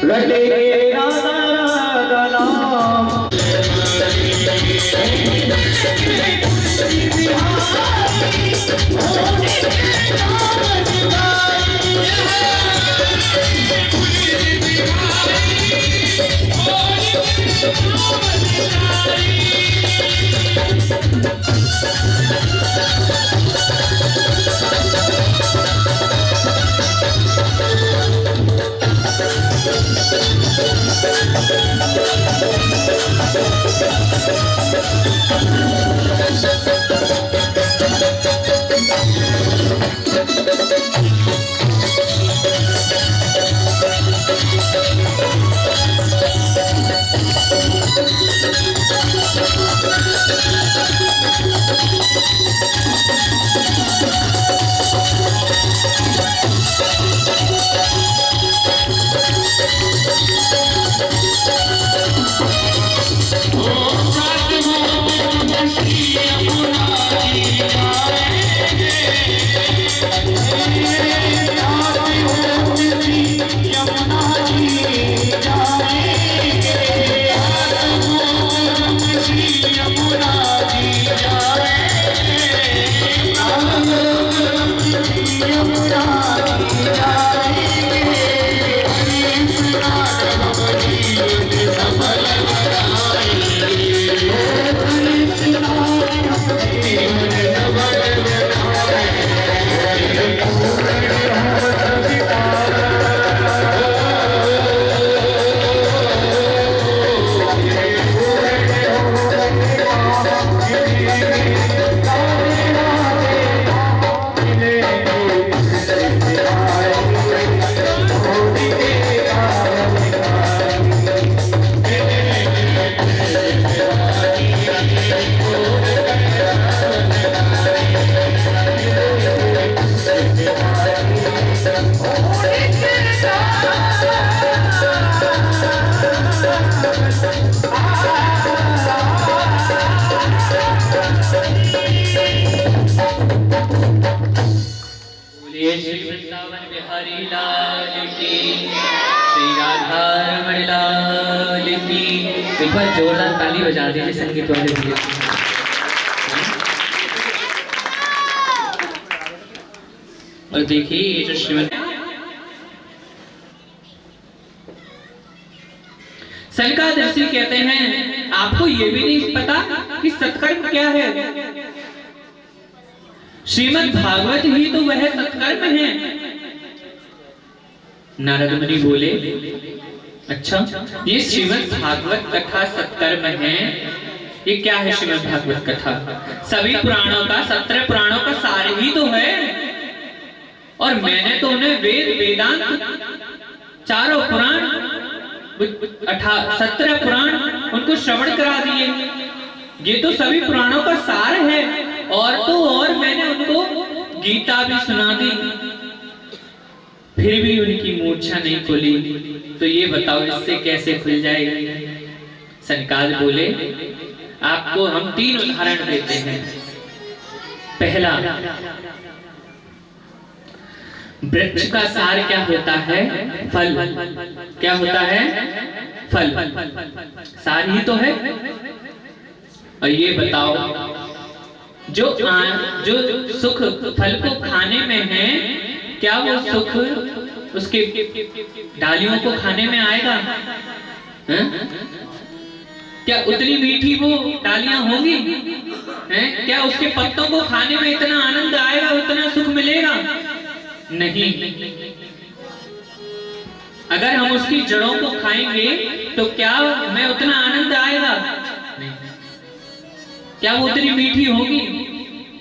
रटे राधा राधा नाम। श्री वृंदावन बिहारी लाल की, श्री राधा रमण लाल की। एक बार जोरदार ताली बजा दीजिए संगीत वाले भैया। और देखिए ये जो श्रीमद सनकादर्शी कहते हैं आपको ये भी नहीं पता कि सत्कर्म क्या है। श्रीमद् भागवत ही तो वह सत्कर्म है। नारद मुनि बोले अच्छा ये श्रीमद् भागवत कथा सत्कर्म है, ये क्या है श्रीमद् भागवत कथा? सभी पुराणों का 17 पुराणों का सार ही तो है। और मैंने तो उन्हें वेद वेदांत चारों पुराण 17 पुराण उनको श्रवण करा दिए। ये तो सभी पुराणों का सार है। और तो और मैंने उनको गीता भी सुना दी, फिर भी उनकी मूर्छा नहीं खुली। तो ये बताओ इससे कैसे खुल जाएगी? सनकादिक बोले आपको हम 3 उदाहरण देते हैं। पहला, वृक्ष का सार क्या होता है? फल। क्या होता है? फल। सार ही तो है। और ये बताओ जो सुख फल को खाने में है, क्या वो सुख उसके डालियों को खाने में आएगा? है? क्या उतनी मीठी वो डालियां होंगी? हैं? क्या उसके पत्तों को खाने में इतना आनंद आएगा, उतना सुख मिलेगा? नहीं। अगर हम उसकी जड़ों को खाएंगे तो क्या हमें उतना आनंद आएगा? नहीं। क्या वो उतनी मीठी होगी?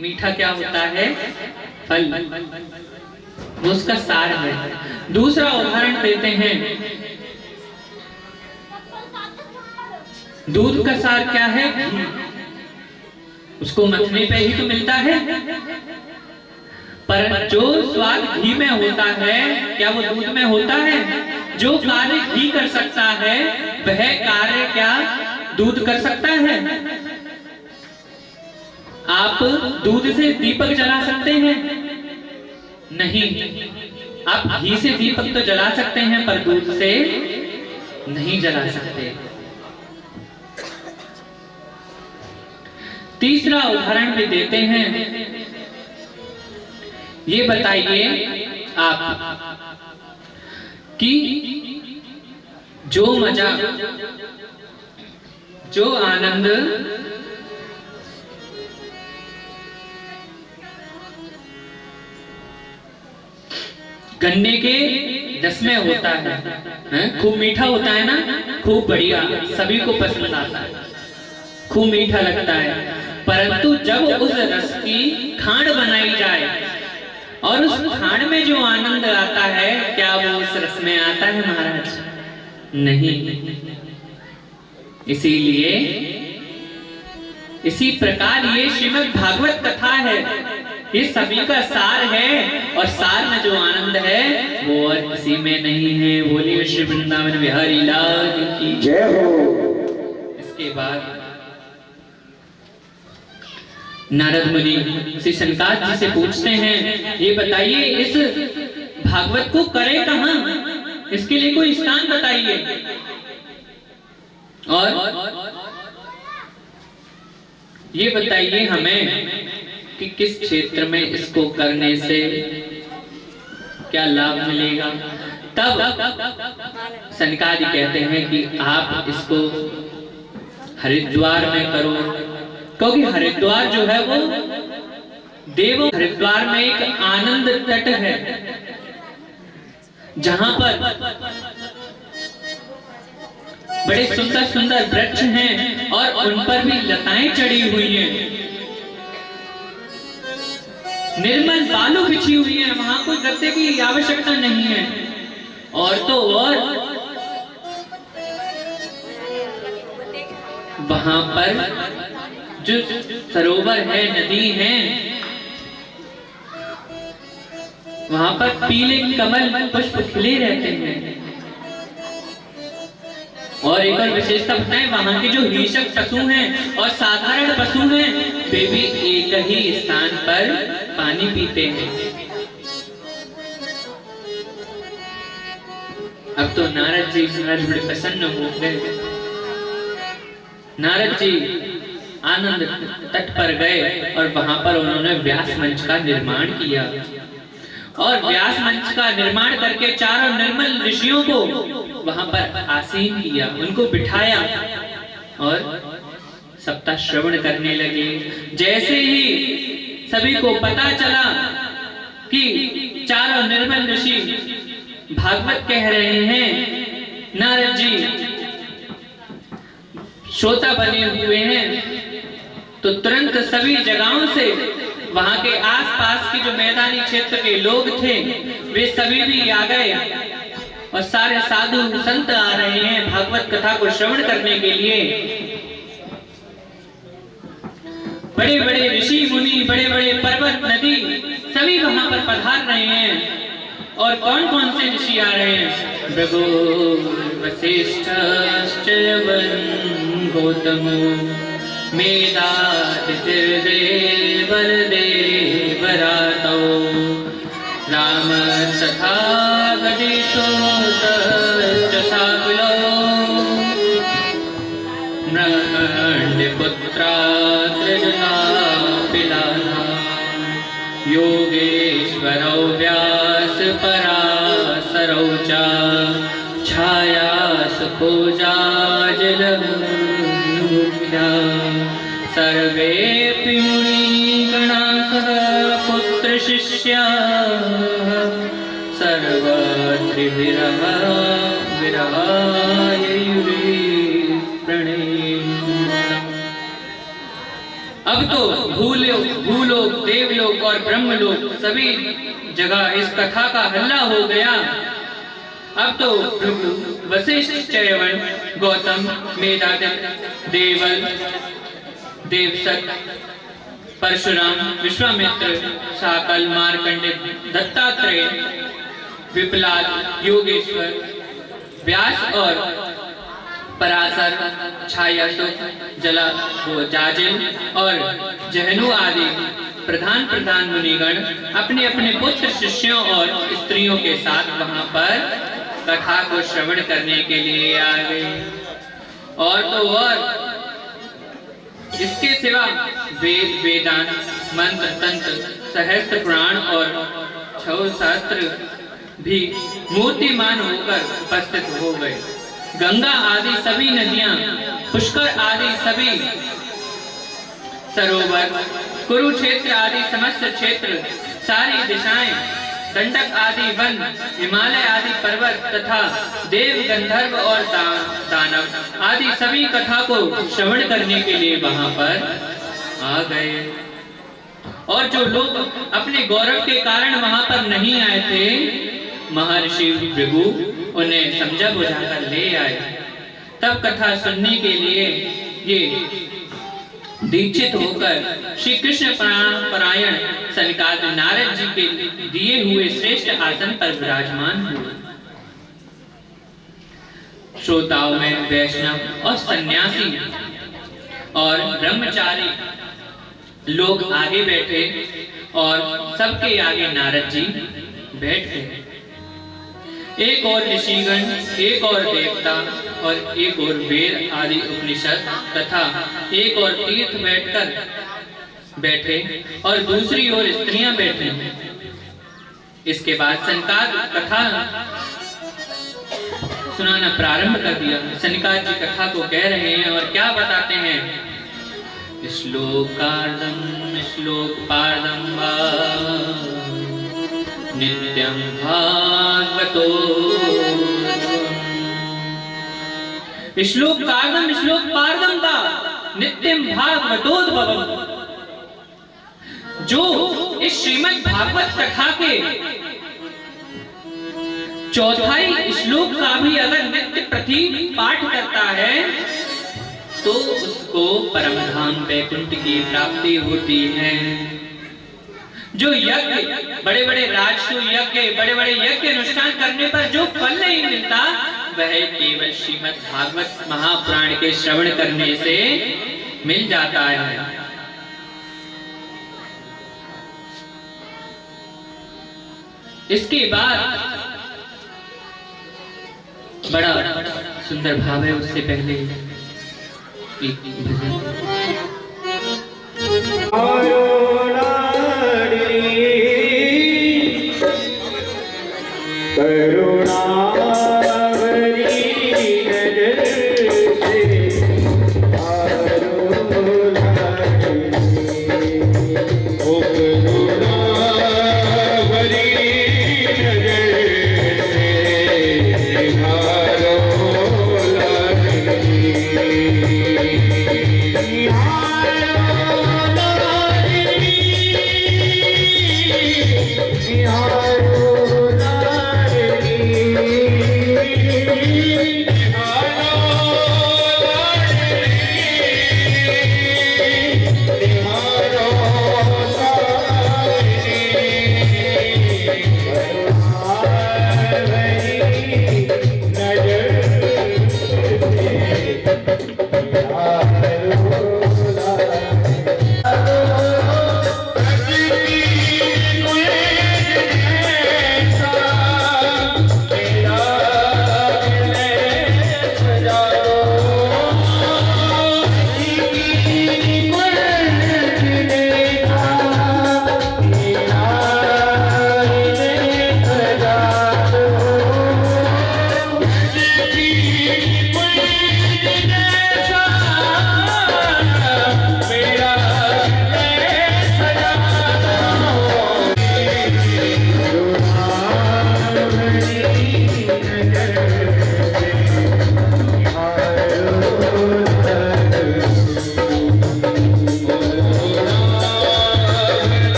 मीठा क्या होता है? फल। वो उसका सार है। दूसरा उदाहरण देते हैं, दूध का सार क्या है? उसको मथने पे ही तो मिलता है। पर जो स्वाद घी में होता है क्या वो दूध में होता है? जो कार्य घी कर सकता है वह कार्य क्या दूध कर सकता है? आप दूध से दीपक जला सकते हैं? नहीं। आप घी से दीपक तो जला सकते हैं पर दूध से नहीं जला सकते। तीसरा उदाहरण भी देते हैं। ये बताइए आप कि जो मजा, जो आनंद गन्ने के रस में होता है, खूब मीठा होता है ना, खूब बढ़िया, सभी को पसंद आता है, खूब मीठा लगता है। परंतु जब उस रस की खांड बनाई जाए और उस खांड में जो आनंद आता है क्या वो उस रस में आता है महाराज? नहीं। इसीलिए इसी प्रकार ये श्रीमद् भागवत कथा है, ये सभी का सार है। और सार में जो आनंद है वो और किसी में नहीं है। बोलिए श्री वृंदावन बिहारी लाल की जय हो। इसके बाद नारद मुनि श्री सनकादिक जी से पूछते हैं, ये बताइए इस भागवत को करे कहां? इसके लिए कोई स्थान बताइए। और ये बताइए हमें कि किस क्षेत्र में इसको करने से क्या लाभ मिलेगा। तब सनकादिक कहते हैं कि आप इसको हरिद्वार में करो, क्योंकि हरिद्वार जो है वो देवों, हरिद्वार में एक आनंद तट है जहां पर बड़े सुंदर सुंदर वृक्ष हैं और उन पर भी लताएं चढ़ी हुई हैं, निर्मल बालू बिछी हुई है, वहां कोई गत्ते की आवश्यकता नहीं है। और तो और वहां पर जो सरोवर है, नदी है, वहां पर पीले कमल पुष्प खिले रहते हैं। और एक और विशेषता बताएं, वहां के जो हिंसक पशु हैं और साधारण पशु हैं वे भी एक ही स्थान पर पानी पीते हैं। अब तो नारद जी महाराज बड़े प्रसन्न हो गए। नारद जी आनंद तट पर गए और वहां पर उन्होंने व्यास मंच का निर्माण किया और व्यास मंच का निर्माण करके चारों निर्मल ऋषियों को वहां पर आसीन किया, उनको बिठाया और सप्ताह श्रवण करने लगे। जैसे ही सभी को पता चला कि चारों निर्मल ऋषि भागवत कह रहे हैं, नारद जी श्रोता बने हुए हैं, तो तुरंत सभी जगहों से वहां के आसपास के जो मैदानी क्षेत्र के लोग थे वे सभी भी आ गए और सारे साधु संत आ रहे हैं भागवत कथा को श्रवण करने के लिए। बड़े बड़े ऋषि मुनि, बड़े बड़े पर्वत नदी सभी वहां पर पधार रहे हैं। और कौन कौन से ऋषि आ रहे हैं? भृगु वशिष्ठ गौतम मेधातिथिर्देवरदेवरातौ राम तथा गणेशो शाकुलो नृपुत्रा त्रिजला पिलाना योगेश्वरौ व्यास पराशरौ च छाया सुखोजा जलमुख्या सर्वेऽपि मुनिगणाः पुत्र शिष्या सर्वत्र विरहायुरे प्रणेम। अब तो भूलोक, देवलोक और ब्रह्मलोक सभी जगह इस कथा का हल्ला हो गया। अब तो वशिष्ठ, च्यवन, गौतम, मेधातिथि, देवल, देवसत, परशुराम, विश्वामित्र, शाकल, मार्कंडेय, दत्तात्रेय, विप्लाद, योगेश्वर, व्यास और पराशर, छायासुख, जला जाजिल और जहनु आदि प्रधान मुनिगण अपने अपने पुत्र शिष्यों और स्त्रियों के साथ वहां पर कथा को श्रवण करने के लिए आ गए। और तो और इसके सिवा वेद, वेदांत, मंत्र, तंत्र, सहस्त्र पुराण और 6 शास्त्र भी मूर्तिमान होकर उपस्थित हो गए। गंगा आदि सभी नदियां, पुष्कर आदि सभी सरोवर, कुरुक्षेत्र आदि समस्त क्षेत्र, सारी दिशाएं, दंडक आदि वन, हिमालय आदि पर्वत तथा देव, गंधर्व और दानव आदि सभी कथा को श्रवण करने के लिए वहां पर आ गए। और जो लोग अपने गौरव के कारण वहां पर नहीं आए थे, महर्षि भृगु उन्हें समझा बुझाकर ले आए। तब कथा सुनने के लिए ये दीक्षित होकर श्री कृष्ण परायण सनकादिक नारद जी के दिए हुए श्रेष्ठ आसन पर विराजमान हुए। श्रोताओं में वैष्णव और सन्यासी और ब्रह्मचारी लोग आगे बैठे और सबके आगे नारद जी बैठ गए। एक और ऋषिगण, एक और देवता और एक और वेद आदि उपनिषद तथा एक और तीर्थ बैठे और दूसरी ओर स्त्रियां बैठी। इसके बाद सनकादिक कथा सुनाना प्रारंभ कर दिया। सनकादिक जी कथा को कह रहे हैं और क्या बताते हैं? श्लोकार्धम श्लोकपार्धम वा नित्यं भागवतो श्लोकपार्धम वा नित्यं भागवतोद्भवम्। जो इस श्रीमद् भागवत कथा के चौथाई श्लोक का भी अगर नित्य प्रति पाठ करता है तो उसको परम धाम वैकुंठ की प्राप्ति होती है। जो यज्ञ, बड़े बड़े राजसु यज्ञ, बड़े बड़े यज्ञ अनुष्ठान करने पर जो फल नहीं मिलता, वह केवल श्रीमद् भागवत महापुराण के श्रवण करने से मिल जाता है। इसके बाद बड़ा सुंदर भाव है। उससे पहले एक भजन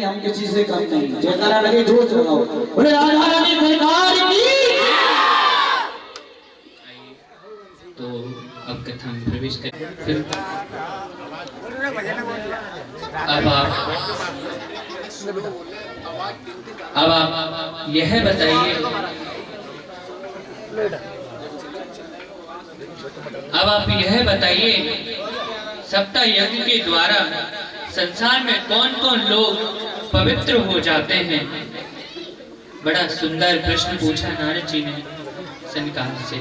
हम किसी से कम नहीं। जयकारा लगे जोर से लगाओ, बोले राधा रानी सरकार की। तो अब कथा में प्रवेश करें। फिर अब आप यह बताइए, अब आप यह बताइए सप्ताह यज्ञ के द्वारा संसार में कौन कौन लोग पवित्र हो जाते हैं? बड़ा सुंदर प्रश्न पूछा नारद जी ने सनकादिक से।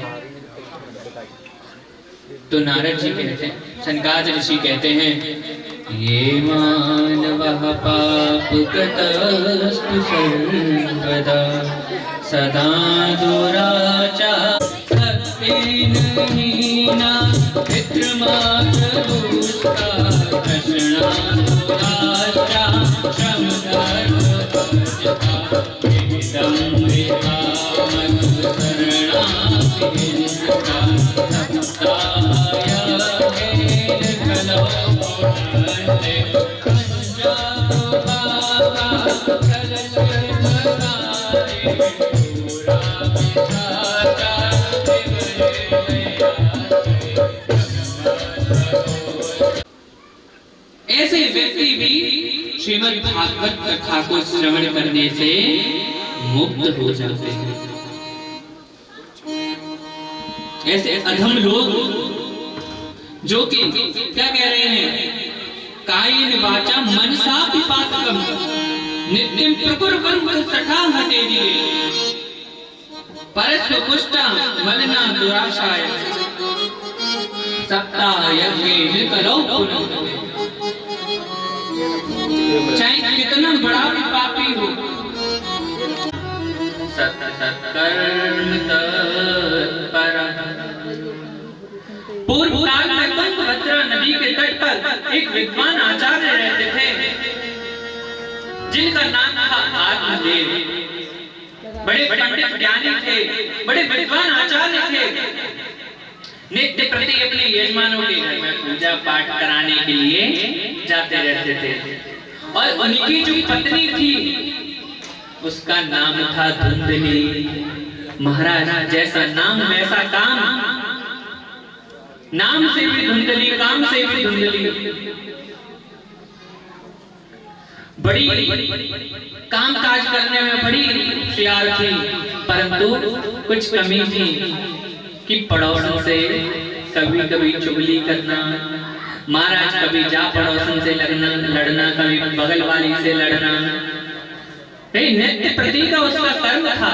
तो नारद जी कहते हैं, सनकादिक ऋषि कहते हैं, ये मानवः पापकृतस्तु सर्वदा सदा दुराचार सत्येन हीना पितृमातृदुष्टा कृष्णा दुराचा श्रमधर्मवर्जिता वेदं विहामनुसरणाभिहिंसा सप्ताय हेन खलो मोहन्ते पंचापापा कलशमकारे दूरा विधाता ऐसे व्यक्ति भी श्रीमद् भागवत कथा को श्रवण करने से मुक्त हो जाते हैं। ऐसे अधम लोग जो कि क्या कह रहे हैं, कायेन वाचा मनसा पिपातकम नित्यं प्रकुर्वन् सठा हटे दिए परस्वपुष्टा मलिना दुराशाय सप्ताह यज्ञेन करो पुनः। चाहे कितना बड़ा भी पापी हो, सत्कर्म तत्पर। पूर्व काल में तुंगभद्रा नदी के तट पर एक विद्वान आचार्य रहते थे जिनका नाम था आत्मदेव। बड़े पंडित ज्ञानी थे, बड़े विद्वान आचार्य थे। नित्य प्रति अपने यजमानों के घर में पूजा पाठ कराने के लिए जाते रहते थे। और उनकी जो पत्नी थी उसका नाम था धुंधली। महाराज जैसा नाम वैसा काम, नाम से भी धुंधली, काम से भी धुंधली। बड़ी काम काज करने में बड़ी होशियार थी, परंतु कुछ कमी थी कि पड़ोसन से कभी कभी चुगली करना, महाराज कभी जा पड़ोसन से लड़ना, कभी बगल वाली से लड़ना। नित्य प्रति का उसका कर्म था,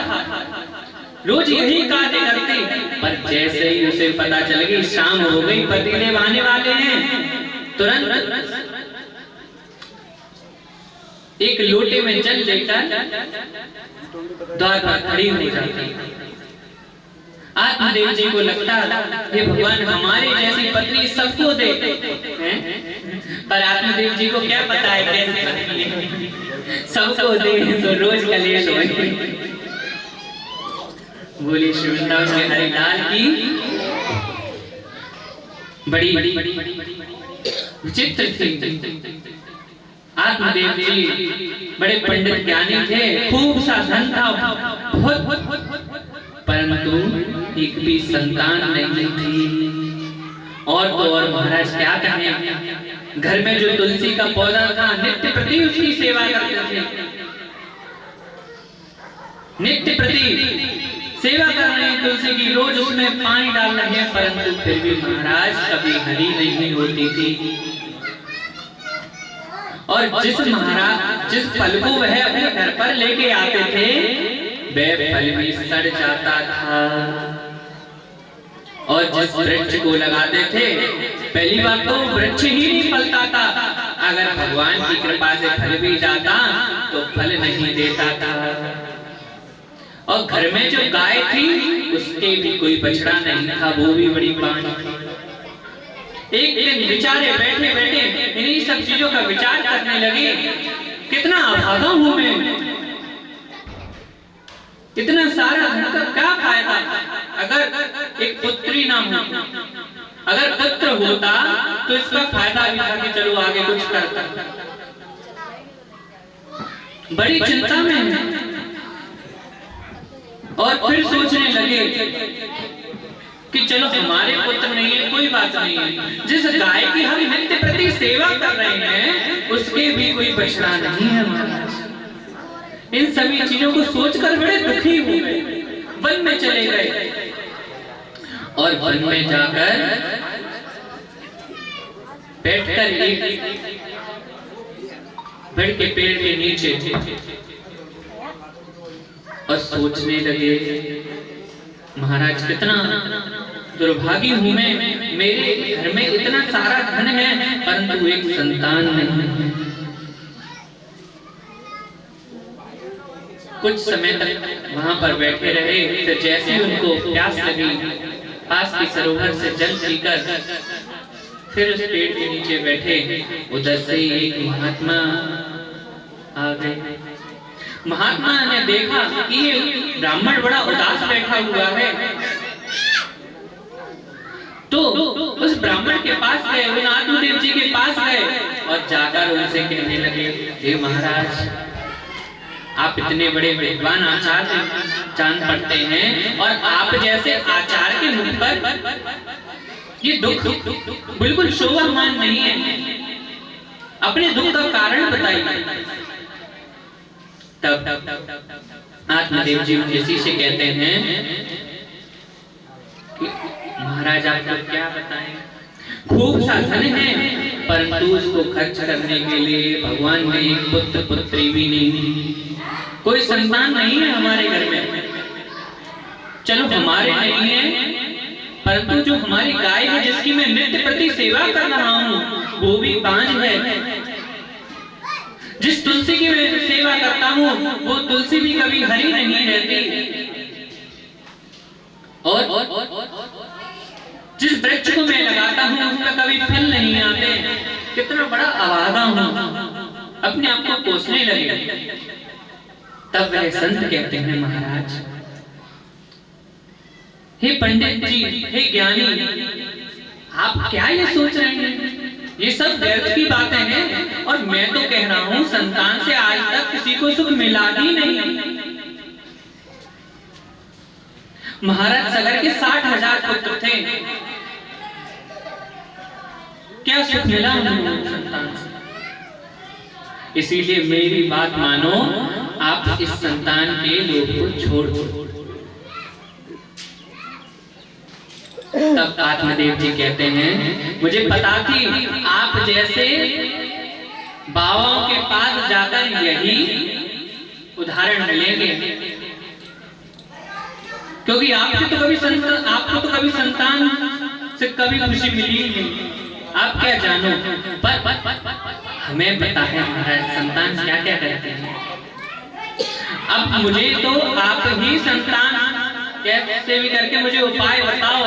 रोज यही कार्य करते। पर जैसे ही उसे पता चल गई शाम हो गई, पतिदेव आने वाले हैं, तुरंत एक लोटे में जल लेकर द्वार पर खड़ी हो जाती। आत्मदेव जी को लगता हे भगवान हमारे जैसी पत्नी सबको दे, पर आत्मदेव जी को क्या पता है कैसी पत्नी है, सबको दे तो रोज कलेश होगी। बोली श्री वृंदावन के हरिलाल की। बड़ी विचित्र थी। आत्मदेव जी बड़े पंडित ज्ञानी थे, खूब सा धन था, परंतु एक भी संतान नहीं थी। और तो और महाराज क्या कहें, घर में जो तुलसी का पौधा था नित्य प्रति उसकी सेवा करते थे, नित्य प्रति सेवा कर रहे हैं तुलसी की, रोज उसमें पानी डाल रहे हैं, परंतु फिर भी महाराज कभी हरी नहीं होती थी। और जिस फल को वह अपने घर पर लेके आते थे वह फल भी सड़ जाता था। और जिस वृक्ष को लगाते थे पहली बात तो वृक्ष ही नहीं फलता था, अगर भगवान की कृपा से फल भी जाता तो फल नहीं देता था। और घर में जो गाय थी उसके भी कोई बछड़ा नहीं था, वो भी बड़ी बांझ थी। एक दिन बेचारे बैठे बैठे इन्हीं सब चीजों का विचार करने लगे, कितना अभागा हूं मैं, इतना सारा धन का क्या फायदा अगर एक पुत्री ना हो। अगर पुत्र होता तो इसका फायदा भी था कि चलो आगे कुछ करता। बड़ी चिंता में है। और फिर सोचने लगे कि चलो हमारे पुत्र नहीं है, कोई बात नहीं है, जिस गाय की हम नित्य प्रति सेवा कर रहे हैं उसके भी कोई बछड़ा नहीं है महाराज। इन सभी चीजों को सोचकर बड़े दुखी हुए, वन में चले गए। और वन में जाकर बैठकर एक पेड़ के नीचे और सोचने लगे, महाराज कितना दुर्भागी हूं मैं, मेरे घर में इतना सारा धन है परंतु एक संतान नहीं है। कुछ समय तक वहां पर बैठे रहे, फिर जैसे उनको प्यास लगी, पास के सरोवर से जल पीकर फिर उस पेड़ के नीचे बैठे, उधर से एक महात्मा आ गए। महात्मा ने देखा कि ये ब्राह्मण बड़ा उदास बैठा हुआ है, तो उस ब्राह्मण के पास गए, उन आत्मदेव जी के पास गए और जाकर उनसे कहने लगे, हे महाराज, आप इतने बड़े विद्वान आचार्य जान पड़ते हैं और आप जैसे आचार्य के मुख पर ये दुख बिल्कुल शोभामान नहीं है, अपने दुख का कारण बताइए। तब आत्मदेव जी उसी से कहते हैं कि महाराज आपको क्या बताएं, खूब सा धन है परंतु उसको खर्च करने के लिए भगवान ने एक पुत्र पुत्री भी नहीं, कोई संतान नहीं है हमारे घर में। चलो हमारे नहीं है परंतु जो हमारी गाय है जिसकी मैं नित्य प्रति सेवा कर रहा हूँ वो भी बांझ है। जिस तुलसी की मैं सेवा करता हूँ वो तुलसी भी कभी हरी नहीं रहती, और जिस वृक्ष को मैं लगाता हूँ उसमें कभी फल नहीं आते। कितना बड़ा अभागा हूँ, अपने आप को कोसने लगे। तब वह संत कहते हैं, महाराज, हे पंडित जी, हे ज्ञानी, आप क्या ये सोच रहे हैं, ये सब व्यर्थ की बातें हैं। और मैं तो कह रहा हूं संतान से आज तक किसी को सुख मिला ही नहीं। महाराज सगर के 60,000 पुत्र थे, क्या सुख मिला उन्हें संतान से। इसीलिए मेरी बात मानो, आप इस संतान के लोभ को छोड़ दो। तब आत्मदेव जी कहते हैं, मुझे पता थी आप जैसे बाबाओं के पास जाकर यही उदाहरण मिलेंगे, क्योंकि आपको तो कभी संतान से कभी खुशी मिली ही नहीं, आप क्या जानो। पर हमें पता है महाराज संतान क्या क्या करते हैं। अब मुझे तो आप ही संतान कैसे भी करके मुझे उपाय बताओ।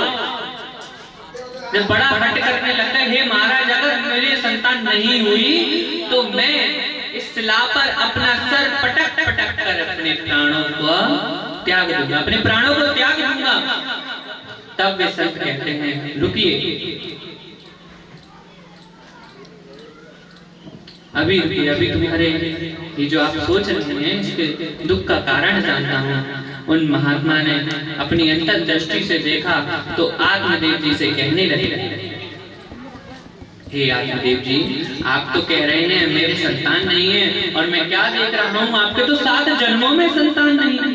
जब बड़ा हट करने लगता है, हे महाराज, अगर मेरी संतान नहीं हुई तो मैं इस शिला पर अपना सर पटक पटक कर अपने प्राणों को त्याग दूंगा, अपने प्राणों को त्याग दूंगा। तब वे संत कहते हैं, रुकिए, अभी तुम्हारे ये जो आप सोच रहे हैं इसके दुख का कारण जानता हूँ। उन महात्मा ने अपनी अंतर्दृष्टि से देखा तो आत्मदेव जी से कहने लगे, हे आत्मदेव जी, आप तो कह रहे हैं मेरे संतान नहीं है, और मैं क्या देख रहा हूँ, आपके तो 7 जन्मों में संतान नहीं है।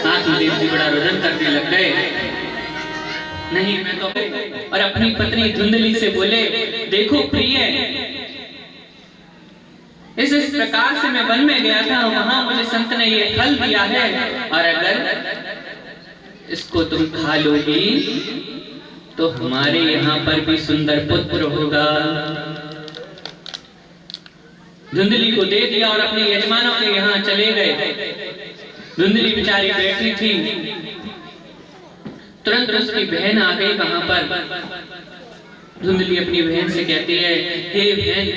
आत्मदेव जी बड़ा रुदन करने लग गए, नहीं मैं तो, और अपनी पत्नी धुंधली से बोले, देखो प्रिय, इस प्रकार से मैं वन में गया था, वहां मुझे संत ने ये फल दिया है, और अगर इसको तुम खा लोगी तो हमारे यहाँ पर भी सुंदर पुत्र होगा। धुंधली को दे दिया और अपने यजमानों के यहाँ चले गए। धुंधली बेचारी बैठी थी, तुरंत उसकी बहन आ गई वहां पर। धुंधली अपनी बहन से कहती है, हे बहन,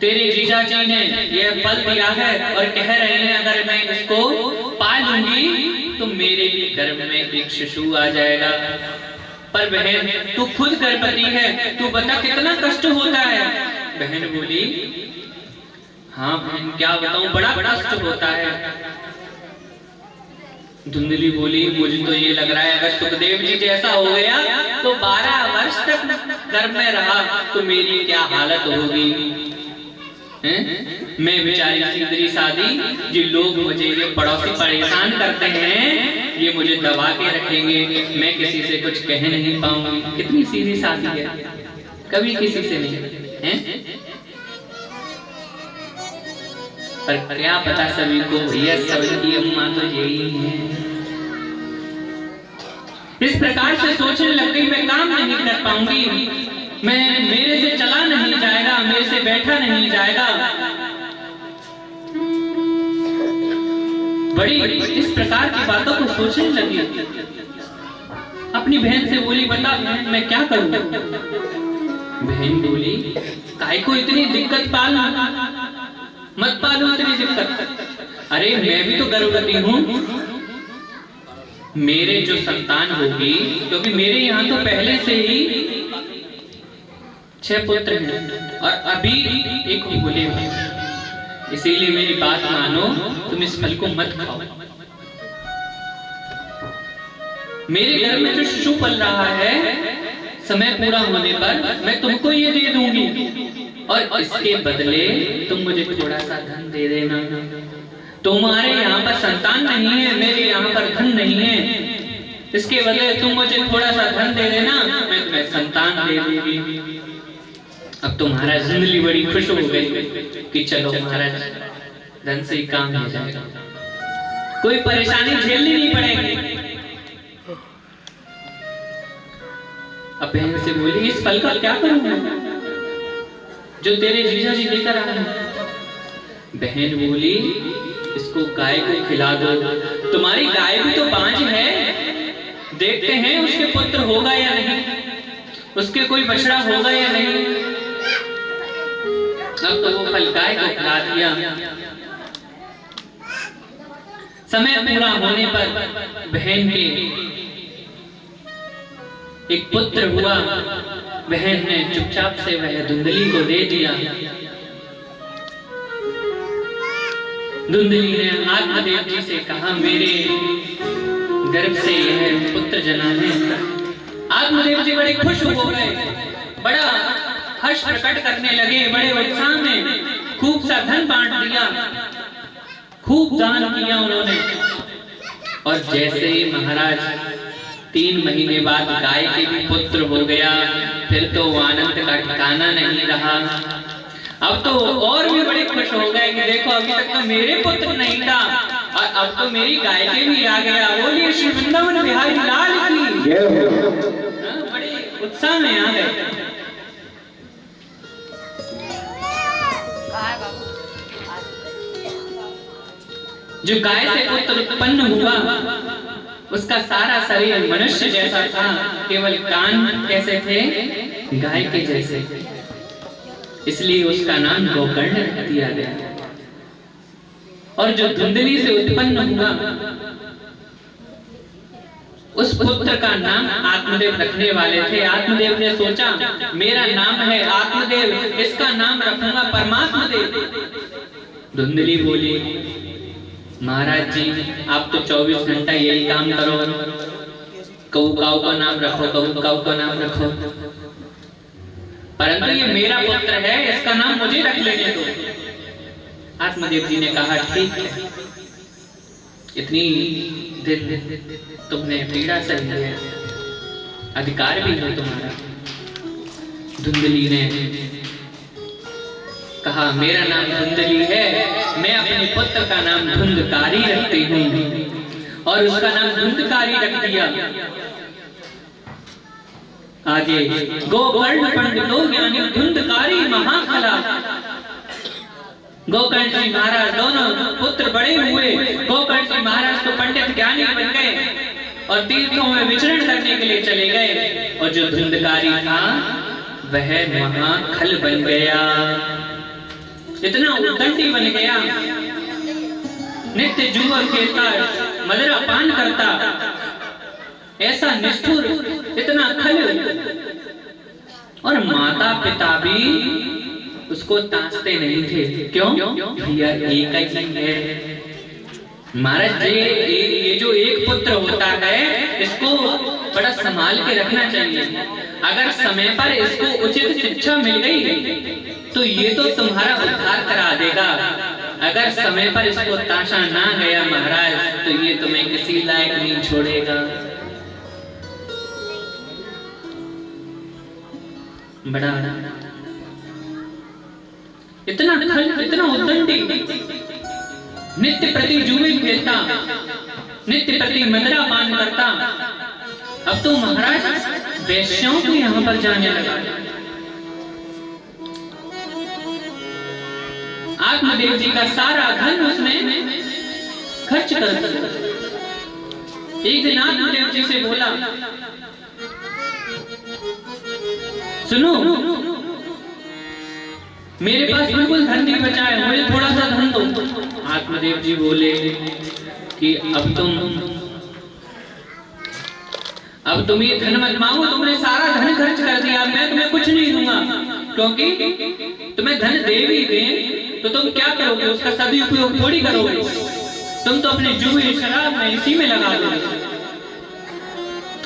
तेरे जीजा जी ने यह फल दिया है और कह रहे हैं अगर मैं इसको पा लूंगी तो मेरे भी गर्भ में एक शिशु आ जाएगा। पर बहन, तू खुद गर्भवती है, तू बता कितना कष्ट होता है। बहन बोली, हाँ बहन, क्या बताऊं, बड़ा कष्ट होता है। धुंधली बोली, मुझे तो ये लग रहा है अगर सुखदेव जी जैसा हो गया तो 12 वर्ष तक गर्भ में रहा तो मेरी क्या हालत होगी। मैं बेचारी सीधी सादी, जो लोग मुझे ये पड़ोसी परेशान करते हैं, ये मुझे दबा के रखेंगे, मैं किसी से कुछ कह नहीं पाऊंगी। कितनी सीधी सादी है, कभी किसी से नहीं है। पर क्या पता सभी को भैया सबकी अम्मा तो यही है। इस प्रकार से सोचने लग गई, मैं काम नहीं कर पाऊंगी, मैं मेरे से चला नहीं जाएगा, मेरे से बैठा नहीं जाएगा। बड़ी इस प्रकार की बातों को सोचने लगी। अपनी बहन से बोली, बता बहन मैं क्या करूं? बहन बोली, काहे को इतनी दिक्कत पालू, मत पालू इतनी दिक्कत। अरे मैं भी तो गर्भवती हूँ, मेरे जो संतान होगी, क्योंकि मेरे यहाँ तो पहले से ही 6 पुत्र हैं और अभी एक बोले हुए, इसीलिए मेरी बात मानो, तुम इस फल को मत खाओ। मेरे घर में जो शिशु पल रहा है, समय पूरा होने पर मैं तुमको ये दे दूंगी और इसके बदले तुम मुझे थोड़ा सा धन दे देना। तुम्हारे यहाँ पर संतान नहीं है, मेरे यहाँ पर धन नहीं है, इसके बदले तुम मुझे थोड़ा सा धन दे देना, मैं तुम्हें संतान दे दूंगी। अब तुम्हारा जिंदगी बड़ी खुश हो गई कि चलो महाराज धन से ही काम हो जाएगा, कोई परेशानी झेलनी नहीं पड़ेगी। अब बहन से बोली, इस फल का क्या करूंगा जो तेरे जीजा जी लेकर आए हैं? बहन बोली, इसको गाय को खिला दो। तुम्हारी गाय भी तो बांझ है, देखते हैं उसके पुत्र होगा या नहीं, उसके कोई बछड़ा होगा या नहीं। अब तो वो फल गाय को खिला दिया। समय पूरा होने पर बहन के एक पुत्र हुआ। बहन ने चुपचाप से वह धुंधली को दे दिया। धुंधली ने आत्मदेव जी से कहा, मेरे गर्भ से यह पुत्र जना है। आत्मदेव जी बड़े खुश हो गए, बड़ा हर्ष प्रकट करने लगे, बड़े उत्साह में खूब सा धन बांट दिया, खूब दान किया उन्होंने। और जैसे ही महाराज 3 महीने बाद गाय के भी पुत्र हो गया, फिर तो आनंद का ठिकाना नहीं रहा। अब तो और भी बड़े खुश हो गए कि देखो अभी तक तो मेरे पुत्र नहीं था और अब तो मेरी गाय के भी आ गया। बोलिए श्री वृंदावन बिहारी लाल की। बड़े उत्साह में आ गए। जो गाय से पुत्र उत्पन्न हुआ, उसका सारा शरीर मनुष्य जैसा था, केवल कान कैसे थे? गाय के जैसे, इसलिए उसका नाम गोकर्ण रख दिया गया। और जो धुंधली से उत्पन्न हुआ, उस पुत्र का नाम आत्मदेव रखने वाले थे। आत्मदेव ने सोचा मेरा नाम है आत्मदेव, इसका नाम रखूंगा परमात्मा देव। धुंधली बोली, महाराज जी आप तो 24 घंटा यही काम करो, कऊ काऊ का नाम रखो, कऊ काऊ का नाम रखो, परंतु ये मेरा पुत्र है, इसका नाम मुझे रख लेने दो। आत्मदेव जी ने कहा ठीक है, इतनी दिन तुमने पीड़ा सही है, अधिकार भी है तुम्हारा। धुंधली ने कहा मेरा नाम धुंधली है, मैं अपने पुत्र का नाम धुंधकारी रखती हूँ और उसका नाम धुंधकारी रख दिया। आगे गोकर्ण पंडितो ज्ञानी धुंधकारी महाफला। गोकर्ण जी महाराज दोनों पुत्र बड़े हुए। गोकर्ण जी महाराज तो पंडित ज्ञानी बन गए और तीर्थों में विचरण करने के लिए चले गए। और जो धुंधकारी था वह महाखल बन गया, इतना उद्दंडी बन गया, नित्य जुआ खेलता, मदिरा पान करता, ऐसा निष्ठुर, इतना खल। और माता पिता भी उसको ताजते नहीं थे। क्यों? भैया एक ही है महाराज जी, ये जो एक पुत्र होता है इसको बड़ा संभाल के रखना चाहिए। अगर समय पर इसको उचित शिक्षा मिल गई तो ये तो तुम्हारा उद्धार करा देगा। अगर समय पर इसको ताशा ना गया महाराज तो ये तुम्हें किसी लायक नहीं छोड़ेगा। बड़ा इतना खल, इतना उद्दंडी, नित्य प्रति जुए खेलता, नित्य प्रति मदिरा पान करता, अब तो महाराज वैश्यों के यहाँ पर जाने लगा। आत्मदेव जी का सारा धन उसने खर्च कर दिया। एक दिन आत्मदेव जी से बोला, सुनो, मेरे पास बिल्कुल धन नहीं बचा है, मुझे थोड़ा सा धन दो। आत्मदेव जी बोले कि अब तुम ये धन मत मांगो, तुमने सारा धन खर्च कर दिया, मैं तुम्हें कुछ नहीं दूंगा, क्योंकि तुम्हें धन दे भी दें तो तुम क्या करोगे, उसका सदुपयोग थोड़ी करोगे, तुम तो अपने जुए शराब में इसी में लगा दोगे।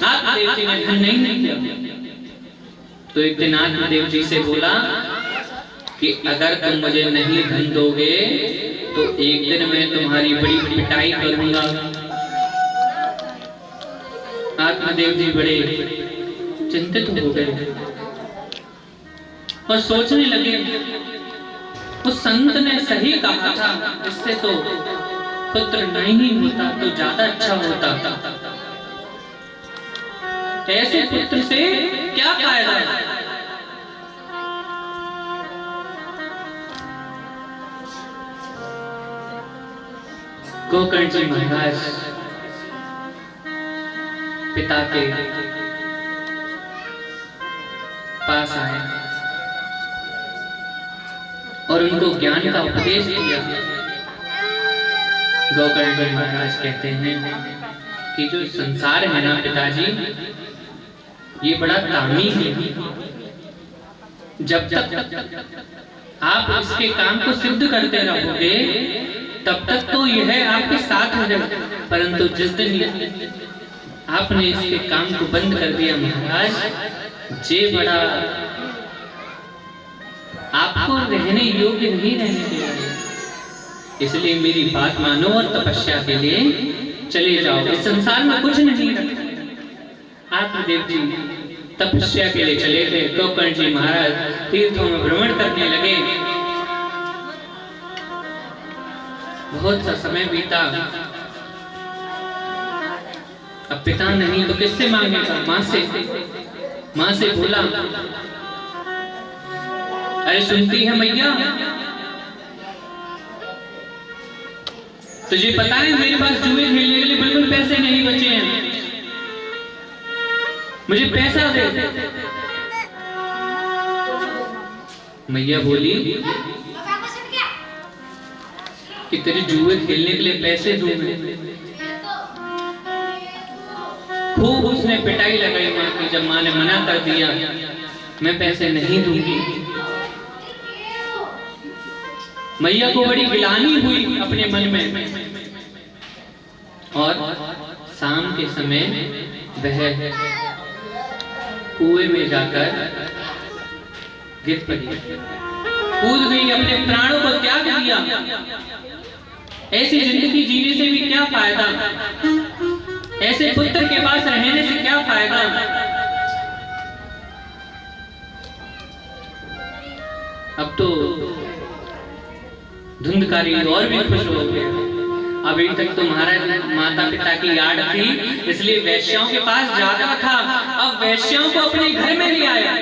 आत्मदेव जी ने धन नहीं दिया। तो एक दिन आत्मदेव जी से बोला कि अगर तुम मुझे नहीं धन दोगे तो एक दिन मैं तुम्हारी बड़ी पिटाई करूंगा। आत्मदेव जी बड़े चिंतित हो गए और सोचने लगे, उस संत ने सही कहा था, इससे तो पुत्र नहीं होता तो ज्यादा अच्छा होता, ऐसे पुत्र से क्या फायदा है। गोकर्ण जी महाराज पिता के पास आए और उनको ज्ञान का उपदेश दिया। गोकर्ण जी महाराज कहते हैं कि जो संसार है ना पिताजी, ये बड़ा कामी है। जब तक आप इसके काम को सिद्ध करते रहोगे तब तक तो यह आपके साथ है, परंतु जिस दिन आपने इसके काम को बंद कर दिया महाराज, जे बड़ा आपको रहने योग्य नहीं रहने दे रहे। इसलिए मेरी बात मानो और तपस्या के लिए चले जाओ, इस संसार में कुछ नहीं रखा। आत्मदेव जी तपस्या के लिए चले गए। गोकर्ण जी महाराज तीर्थों में भ्रमण करने लगे। बहुत सा समय बीता, अब पिता नहीं तो किससे मांगेगा, माँ से बोला, अरे सुनती है मैया, तुझे पता है मेरे पास जुए खेलने के लिए बिल्कुल पैसे नहीं बचे हैं, मुझे पैसा दे। मैया बोली कि तेरे जुए खेलने के लिए पैसे दूंगे। खूब उसने पिटाई लगाई माँ की। जब माँ ने मना कर दिया, मैं पैसे नहीं दूंगी, मैया को बड़ी गिलानी हुई अपने मन में। और शाम के समय वह कुएं में जाकर गिर पड़ी, कूद गई, अपने प्राणों को त्याग दिया। ऐसी जिंदगी जीने से भी क्या फायदा, ऐसे पुत्र के पास रहने से क्या फायदा। अब तो धुंधकारी और भी खुश हो गए। अभी तक तो महाराज माता पिता की याद थी, इसलिए वैश्यों के पास जाता था, अब वैश्यों को अपने घर में ले आया।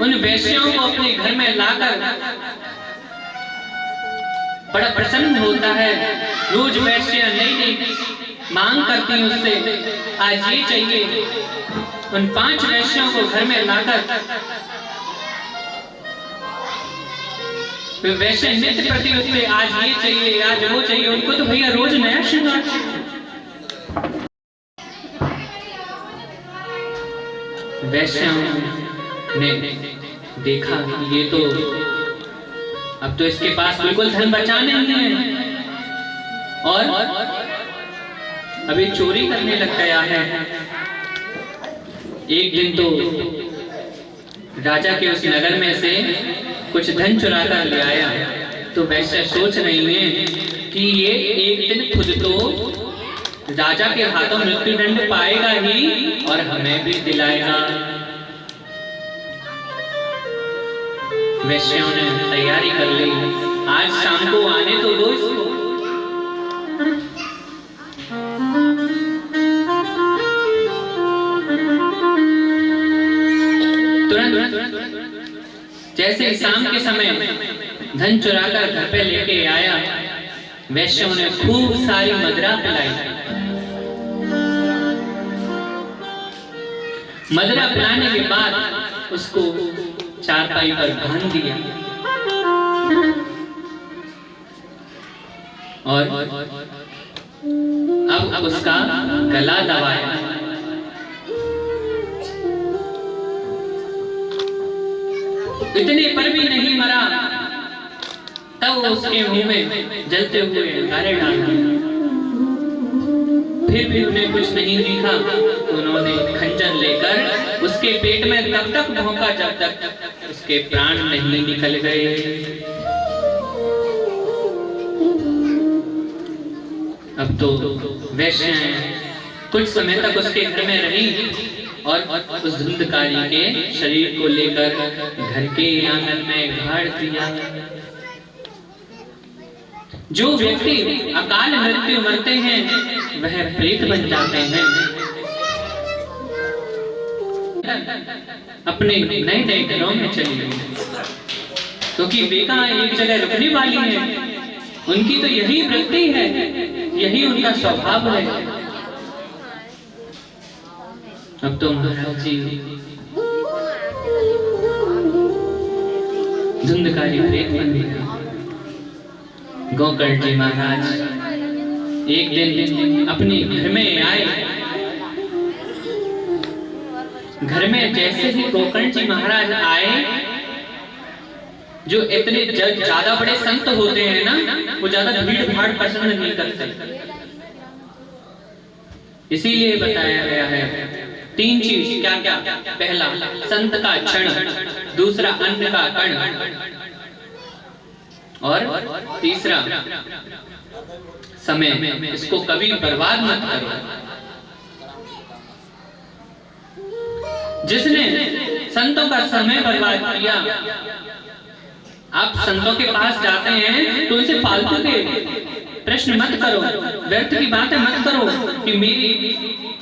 उन वैश्यों को अपने घर में लाकर बड़ा प्रसन्न होता है। रोज वैश्य नई नई मांग करती उससे, आज ये चाहिए। उन 5 वैश्यों को घर में लाकर वैश्य नित्य प्रति उससे आज ये चाहिए, आज वो चाहिए। उनको तो भैया रोज नया श्रृंगार। वैश्यों ने देखा कि ये तो अब तो इसके पास बिल्कुल धन बचा नहीं है और अभी चोरी करने लग गया है। एक दिन तो राजा के उस नगर में से कुछ धन चुरा कर ले आया। तो वैश्य सोच रही है कि ये एक दिन खुद तो राजा के हाथों मृत्युदंड पाएगा ही और हमें भी दिलाएगा। वैश्यों ने तैयारी कर ली, आज शाम को आने तो दो इसको। तुरंत जैसे शाम के समय धन चुराकर घर पे लेके आया, वैश्यों ने खूब सारी मदिरा पिलाई। मदिरा पिलाने के बाद उसको चारपाई पर बांध दिया और अब उसका गला दबाया। इतने पर भी नहीं मरा, तब उसके मुंह में जलते हुए अंगारे डाल दिए। फिर भी उन्हें कुछ नहीं दिखा, उन्होंने खंजर लेकर उसके पेट में तब तक भौंका जब तक उसके प्राण नहीं निकल गए। अब तो वैश्य कुछ समय तक उसके घर में रही और उस धुंधकारी के शरीर को लेकर घर के आंगन में गाड़ दिया। जो व्यक्ति अकाल मृत्यु मरते हैं वह प्रेत बन जाते हैं। अपने नए नए घरों में चली गई, क्योंकि वे कहाँ एक जगह रुकने वाली है। उनकी तो यही वृत्ति है, यही उनका स्वभाव है। अब तो महाराज जी धुंधकारी प्रेत बन गए। गोकर्ण जी महाराज एक दिन अपने घर में आए। घर में जैसे ही गोकर्ण जी महाराज आए, जो इतने ज्यादा बड़े संत होते हैं ना, वो ज्यादा भीड़ भाड़ पसंद नहीं करते। इसीलिए बताया गया है 3 चीज, क्या क्या? पहला संत का क्षण, दूसरा अन्न का कण, और तीसरा समय। इसको कभी बर्बाद मत करो। जिसने संतों का समय बर्बाद किया, आप संतों के पास जाते हैं तो उनसे फालतू के प्रश्न मत करो, व्यर्थ की बातें मत करो कि मेरी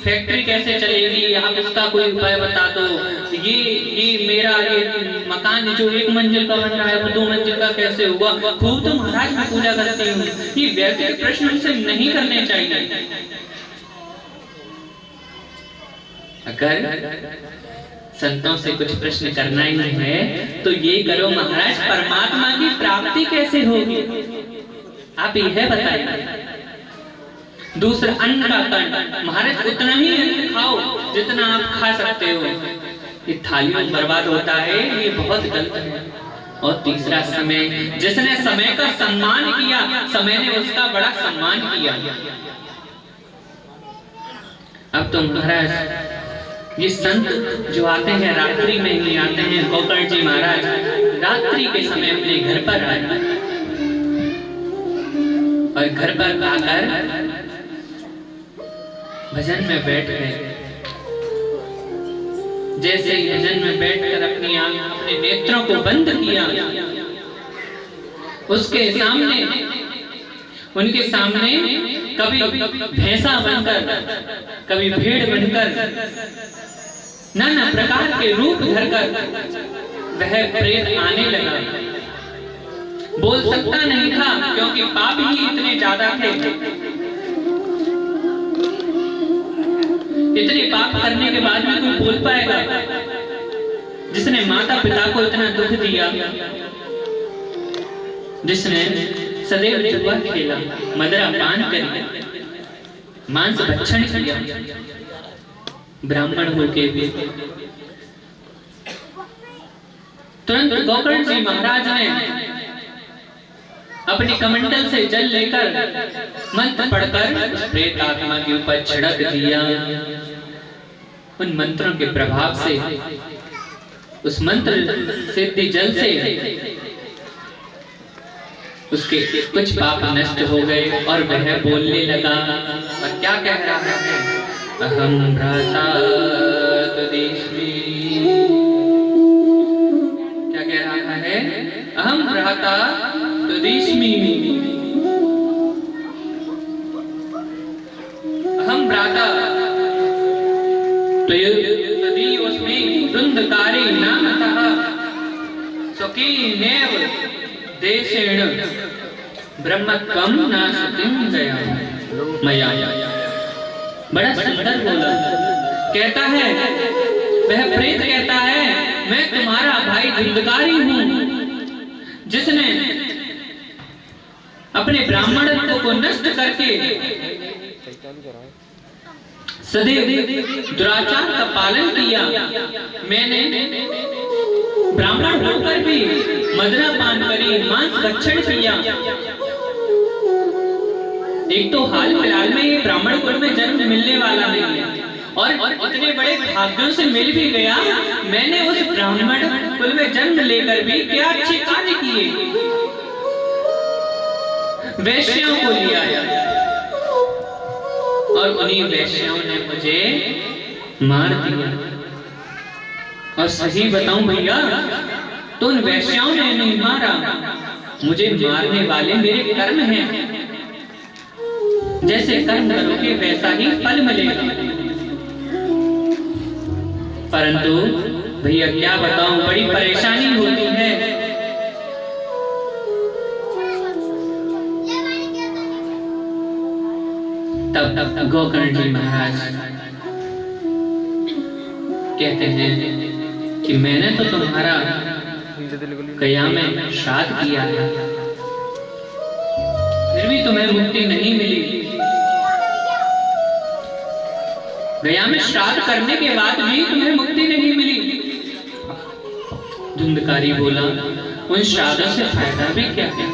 फैक्ट्री कैसे चलेगी, आप उसका कोई उपाय बता दो। ये मेरा ये मकान जो 1 मंजिल का बन रहा है वो 2 मंजिल का कैसे हुआ। खूब तो महाराज मैं पूजा करती हूँ। ये व्यर्थ के प्रश्न उनसे नहीं करने चाहिए। अगर संतों से कुछ प्रश्न करना ही है तो ये करो, महाराज परमात्मा की प्राप्ति कैसे होगी, आप यह बताइए। दूसरा अन्न का कण, महाराज उतना ही अन्न खाओ जितना आप खा सकते हो। ये थालियों में बर्बाद होता है, ये बहुत गलत है। और तीसरा समय, जिसने समय का सम्मान किया, समय ने उसका बड़ा सम्मान किया। अब तो महाराज ये संत जो आते हैं रात्रि में ही आते हैं। गोकर्ण जी महाराज रात्रि के समय अपने घर पर आए और घर पर आकर भजन में बैठ गए। जैसे ही भजन में बैठकर अपने नेत्रों को बंद किया, उसके सामने, उनके सामने कभी भैंसा बनकर, कभी भेड़ बनकर, नाना प्रकार के रूप धरकर वह प्रेत आने लगा। बोल सकता नहीं था क्योंकि पाप ही इतने ज्यादा थे। इतने पाप करने के बाद भी कोई बोल पाएगा? जिसने माता पिता को इतना दुख दिया, जिसने सदैव जुआ खेला, मदिरा पान करी, मांस भक्षण किया, ब्राह्मण होके भी। तुरंत गोकर्ण जी महाराज ने अपनी कमंडल से जल लेकर मंत्र पढ़कर उस प्रेत आत्मा के ऊपर छिड़क दिया। उन मंत्रों के प्रभाव से, उस मंत्र सिद्धि जल से उसके कुछ पाप नष्ट हो गए और वह बोलने लगा। और क्या कह रहा है? अहम भ्राता तदेष्मि। क्या कह रहा है? भ्राता तदिस्मि अहम भ्राता तदीयोऽस्मि धुन्धकारी नामतः स्वकीनेव देशेण ब्रह्मत्वं नास्तिं दया मया। बड़ा सुंदर बोला। कहता है, वह प्रेत कहता है, मैं तुम्हारा भाई धुंधकारी हूं, जिसने अपने ब्राह्मणत्व को नष्ट करके सदैव दुराचार का पालन किया। मैंने ब्राह्मण होकर भी मदिरा पान करी, मांस भक्षण किया। एक तो हाल फिलहाल में ये ब्राह्मण कुल में जन्म मिलने वाला नहीं है, और इतने बड़े भाग्यों से मिल भी गया। मैंने उस ब्राह्मण कुल में जन्म लेकर भी क्या अच्छे कार्य किए। वैश्यों को लिया और उन्हीं वैश्यों ने मुझे मार दिया। और सही बताऊं भैया, तो उन वैश्यों ने नहीं मारा, मुझे मारने वाले मेरे कर्म हैं। जैसे कर्म करोगे वैसा ही फल मिलेगा। परंतु भैया क्या बताऊं, बड़ी परेशानी होती है। तब गोकर्ण जी महाराज कहते हैं कि मैंने तो तुम्हारा गया में श्राद्ध किया है, फिर भी तुम्हें मुक्ति नहीं मिली। गया में श्राद्ध करने के बाद भी तुम्हें मुक्ति नहीं मिली। धुंधकारी बोला, उन श्राद्धों से फायदा भी क्या है?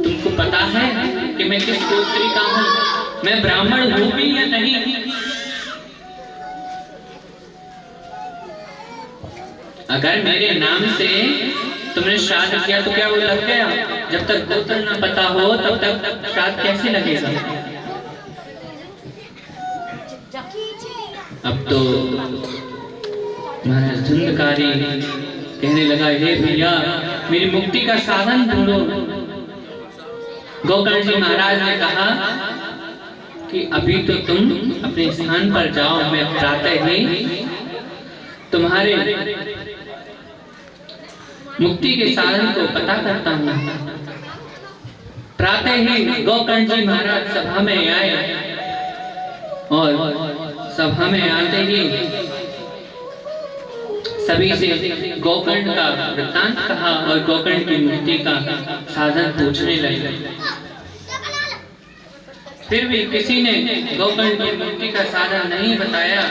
तुमको पता है कि मैं किस गोत्री का हूं? मैं ब्राह्मण हूं भी या नहीं? अगर मेरे नाम से तुमने श्राद्ध किया तो क्या वो लग गया? जब तक गोत्र न पता हो तब तक श्राद्ध कैसे लगेगा? अब तो महाराज धुंधकारी कहने लगा, हे भैया मेरी मुक्ति का साधन ढूंढो। गोकर्ण जी महाराज ने कहा कि अभी तो तुम अपने स्थान पर जाओ, मैं प्रातः ही तुम्हारे मुक्ति के साधन को पता करता हूं। प्रातः ही गोकर्ण जी महाराज सभा में आए और सभा में आते ही सभी से गोकर्ण का वृत्तांत कहा और गोकर्ण की मुक्ति का साधन पूछने लगे। फिर भी किसी ने गोकर्ण की मुक्ति का साधन नहीं बताया।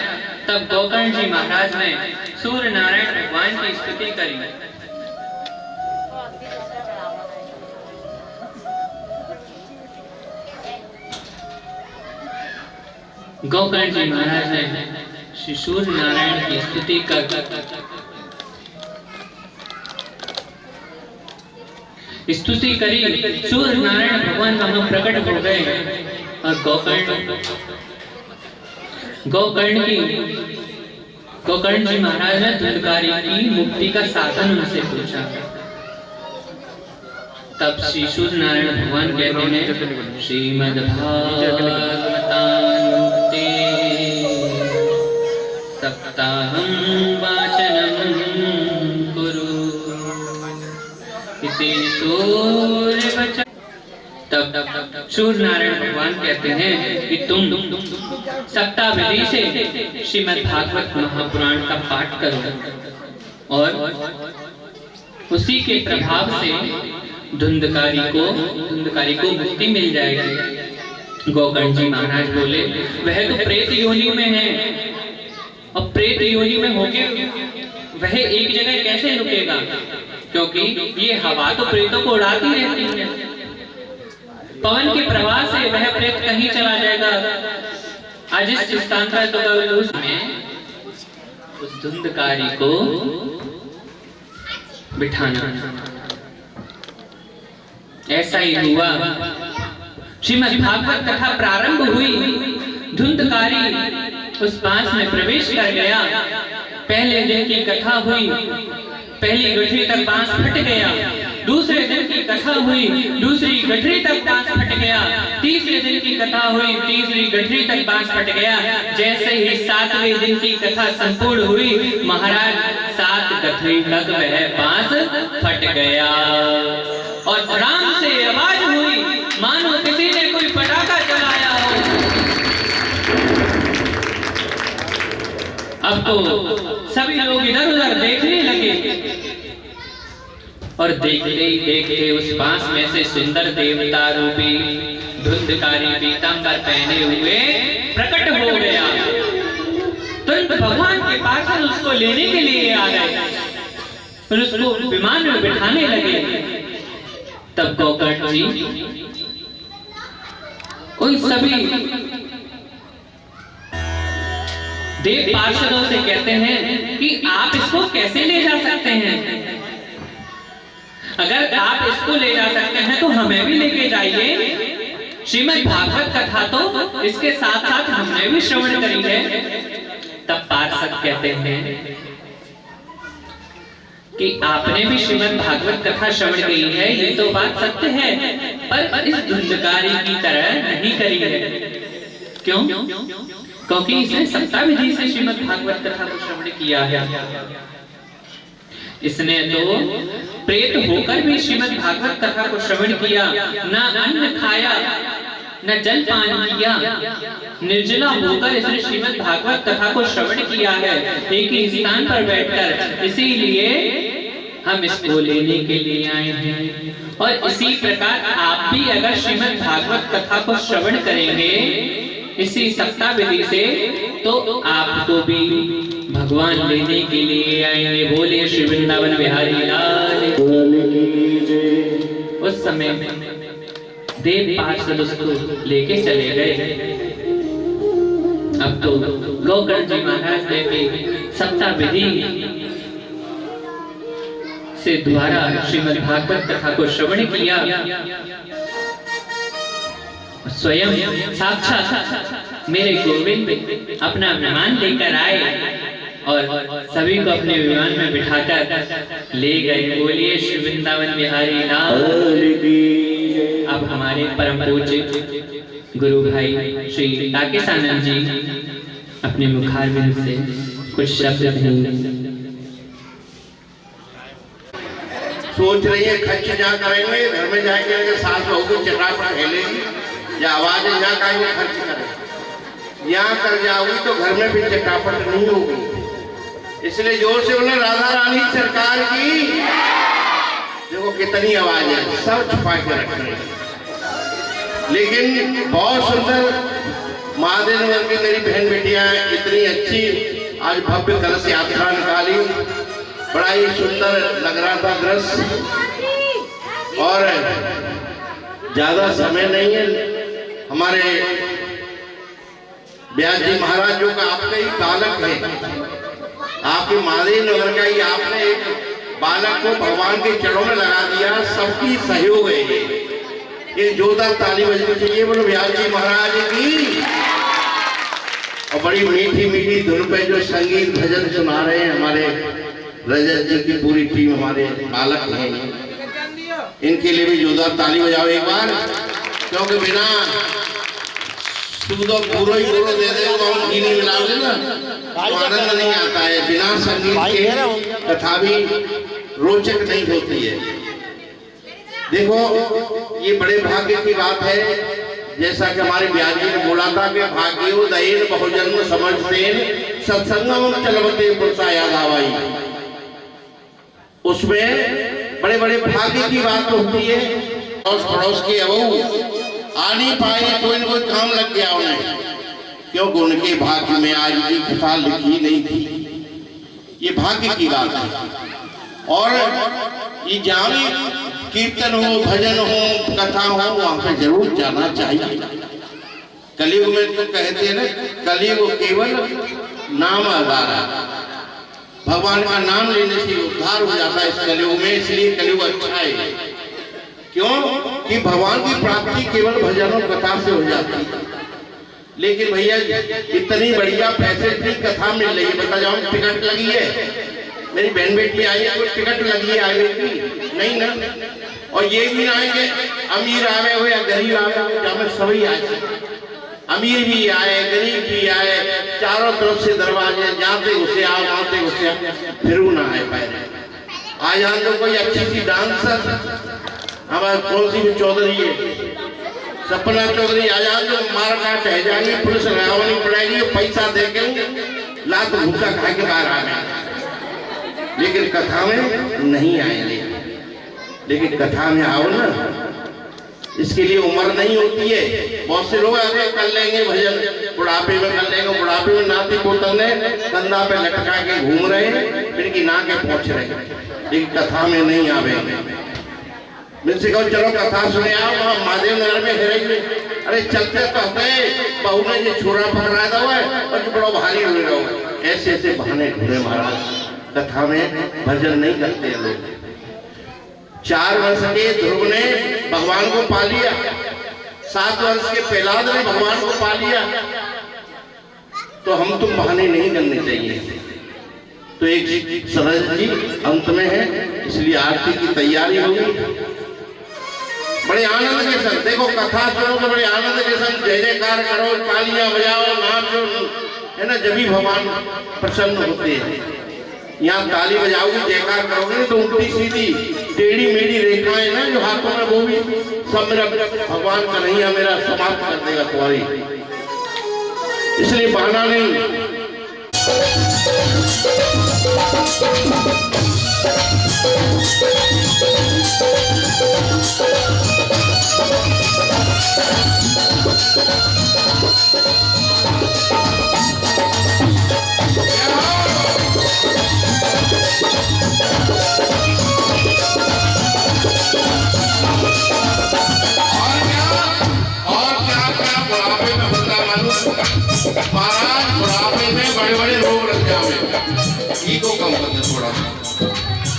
तब गोकर्ण जी महाराज ने सूर्य नारायण भगवान की स्तुति करी। गोकर्ण जी महाराज ने श्री सूर्य नारायण की स्तुति कर स्तुति करी। सूर्य नारायण भगवान वहां प्रकट हो गए और गोकर्ण जी महाराज ने धुंधकारी की मुक्ति का साधन उनसे पूछा। तब श्री सूर्य नारायण भगवान कहते हैं, श्रीमद्भागवतान्ते सप्ताहं वाचनं कुरु इति सूर्यवचन। तब सूर्य नारायण भगवान कहते हैं कि तुम सप्ताह विधि से श्रीमद् भागवत महापुराण का पाठ करो और उसी के प्रभाव से धुंधकारी को मुक्ति मिल जाएगी। गोकर्ण जी महाराज बोले, वह तो प्रेत योनि में है और प्रेत योनि में होके वह एक जगह कैसे रुकेगा? क्योंकि ये हवा तो प्रेतों को उड़ाती रहती है। पवन के प्रवाह से वह प्रेत कहीं चला जाएगा। आज इस स्थान पर तो उसमें उस धुंधकारी को बिठाना। ऐसा ही हुआ। श्रीमद् भागवत कथा प्रारंभ हुई। धुंधकारी उस बांस में प्रवेश कर गया। पहले दिन की कथा हुई। पहली गठरी तक बांस फट गया, दूसरे दिन की कथा हुई, दूसरी गठरी तक बांस फट गया, तीसरे दिन की कथा हुई, तीसरी गठरी तक बांस फट गया। जैसे ही 7वें दिन की कथा संपूर्ण हुई, महाराज 7 गठरी तक वह बांस फट गया और राम से आवाज हुई मानो किसी ने कोई पटाखा चलाया हो। अब तो सभी लोग इधर उधर देखने लगे और देखते ही देखते उस बांस में से सुंदर देवता रूपी धुंधकारी पीतांबर पहने हुए प्रकट हो गया। तुरंत भगवान के पास उसको लेने के लिए आ गए और उसको विमान में बिठाने लगे। तब गोकर्ण जी उन सभी देव पार्षदों से कहते हैं कि आप इसको कैसे ले जा सकते हैं? अगर आप इसको ले जा सकते हैं तो हमें भी लेके जाइए। श्रीमद् भागवत कथा तो इसके साथ साथ हमने भी श्रवण करी है। तब पार्षद कहते हैं कि आपने भी श्रीमद् भागवत कथा श्रवण की है, ये तो बात सत्य है, पर इस धुंधकारी की तरह नहीं करी है। क्यों? क्योंकि इसने सप्ताविधि से श्रीमद् भागवत कथा को श्रवण किया है। इसने तो प्रेत होकर भी श्रीमद् भागवत कथा को श्रवण किया, न अन्न खाया न जल पान किया, निर्जला होकर इसने श्रीमद् भागवत कथा को श्रवण किया है एक ही स्थान पर बैठकर। इसीलिए हम इसको लेने के लिए आए हैं। और इसी प्रकार आप भी अगर श्रीमद् भागवत कथा को श्रवण करेंगे इसी सप्ताहविधि से, तो आपको भी भगवान लेने के लिए आएंगे। बोले श्री वृंदावन बिहारी लाल की जय। उस समय देव पार्षद उसको लेके चले गए। अब तो गोकर्ण जी महाराज ने भी सप्ताहविधि से द्वारा श्रीमद् भागवत कथा को श्रवण किया। स्वयं साक्षात मेरे गोविंद अपना विमान लेकर आए और सभी को अपने विमान में बिठाकर ले गए। बोलिए श्री वृंदावन बिहारी लाल की। अब हमारे परम पूज्य गुरु भाई श्री राकेशानंद जी अपने मुखारविंद से कुछ शब्द सोच रही है खर्च जहाँ करेंगे, घर में जाएंगे सास बहू को चटापट खेलेंगे या आवाज यहाँ कहेंगे खर्च करें। यहाँ कर जाओगी तो घर में भी चटापट नहीं होगी। इसलिए जोर से बोले राधा रानी सरकार की। देखो कितनी आवाज है, सब छुपा के रख रहे हैं। लेकिन बहुत सुंदर महादेव नगर की मेरी बहन बेटियां इतनी अच्छी आज भव्य कलश यात्रा निकाली। बड़ा ही सुंदर लग रहा था दृश्य। और ज्यादा समय नहीं है, हमारे व्यास जी महाराज जो का आपका ही बालक है, आपके महादेव नगर का ही आपने एक बालक को भगवान के चरणों में लगा दिया। सबकी सहयोग है ये जोरदार ताली बजनी चाहिए। बोलो व्यास जी महाराज की। और बड़ी मीठी मीठी धुन पे जो संगीत भजन सुना रहे हैं हमारे रजत जी की पूरी टीम, हमारे बालक हैं, इनके लिए भी जोरदार ताली बजाओ एक बार। क्योंकि बिना दूध और पूरा ही दे दे तो हम घी नहीं मिलाओगे ना तो आनंद नहीं आता है। बिना संगीत के कथा भी रोचक नहीं होती है। देखो ये बड़े भाग्य की बात है, जैसा कि हमारे व्यास जी ने बोला था कि भाग्यो दयेन बहुजन्म समझतेन सत्संगम चलवते पुरुषा याद आवाई। उसमें बड़े बड़े भाग्य की बात होती है। और पड़ोस के अबू आ नहीं पाए, कोई न कोई काम लग गया उन्हें, क्योंकि उनके भाग्य में आज की कथा लिखी नहीं थी। ये भाग्य की बात है। और ये जहाँ भी कीर्तन हो, भजन हो, कथा हो, वहां पे जरूर जाना चाहिए। कलयुग में तो कहते हैं ना, कलयुग केवल नाम आधार है। भगवान का नाम लेने से उद्धार हो जाता है इस कलयुग में। इसलिए कलयुग अच्छा है। क्यों कि भगवान की प्राप्ति केवल भजन और कथा से हो जाती है। लेकिन भैया इतनी बढ़िया पैसे की कथा मिल रही है, बता जाओ टिकट लगी है मेरी बहन बेटी आई है, कोई टिकट लगी है आने की नहीं ना। और ये भी आएंगे, अमीर आवे हो या गरीब आवे हो, जहाँ सभी आए, अमीर भी आए गरीब भी आए, चारों तरफ से दरवाजे, जाते घुसे आओ आते घुसे आओ, फिर ना आए पाए। आ जान तो कोई अच्छी सी डांसर हमारे कौन सी भी चौधरी है, सपना चौधरी आ जान तो मार काट है जाएंगे, पुलिस लगावनी पड़ेगी, पैसा दे के लात भूसा खा के बाहर आ गए। लेकिन कथा में नहीं आएंगे। लेकिन कथा में आओ ना, इसके लिए उम्र नहीं होती है। बहुत से लोग आगे कर लेंगे भजन, बुढ़ापे में कर लेंगे, बुढ़ापे में नाती पोतन ने कंधा पे लटका के घूम रहे हैं, फिर की ना के पहुंच रहे हैं, लेकिन कथा में नहीं आवे। मुझसे कहो चलो कथा सुने आओ, वहाँ महादेव नगर में हेरेंगे। अरे चलते तो हते, बहू ने ये छोरा पकड़ा हुआ है और बड़ा भारी हो रहा हो, ऐसे ऐसे बहाने ढूंढे महाराज। कथा में भजन नहीं करते लोग। 4 वर्ष के ध्रुव ने भगवान को पा लिया, 7 वर्ष के प्रहलाद ने भगवान को पा लिया, तो हम तुम बहाने नहीं करने चाहिए। तो एक सरल जी अंत में है, इसलिए आरती की तैयारी होगी। बड़े आनंद के संग देखो, कथा सुनो तो बड़े आनंद के संग जय जयकार करो, तालियां बजाओ, नाचो, है ना, जब भी भगवान प्रसन्न होते हैं। यहाँ ताली बजाओगे जयकार करोगे तो उल्टी सीधी टेढ़ी मेढ़ी रेखाएं ना जो हाथों में, वो भी सब मेरा भगवान कन्हैया मेरा समाप्त कर देगा तुम्हारी, इसलिए बहाना नहीं। महाराज बुढ़ापे में बड़े बड़े रोग लग जावे, ईगो कम करते थोड़ा।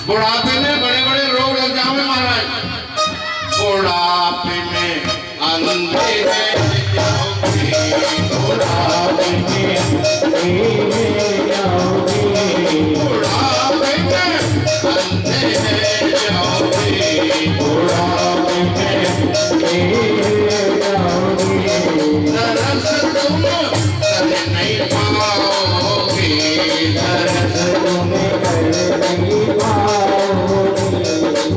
बुढ़ापे में बड़े बड़े रोग लग जावे महाराज। बुढ़ापे में अंधे है जाओगे, बुढ़ापे में बुढ़ापे में अंधे है जाओगे, बुढ़ापे में दरस तुम कर नहीं पाओगे, दरस तुम कर नहीं पाओगे,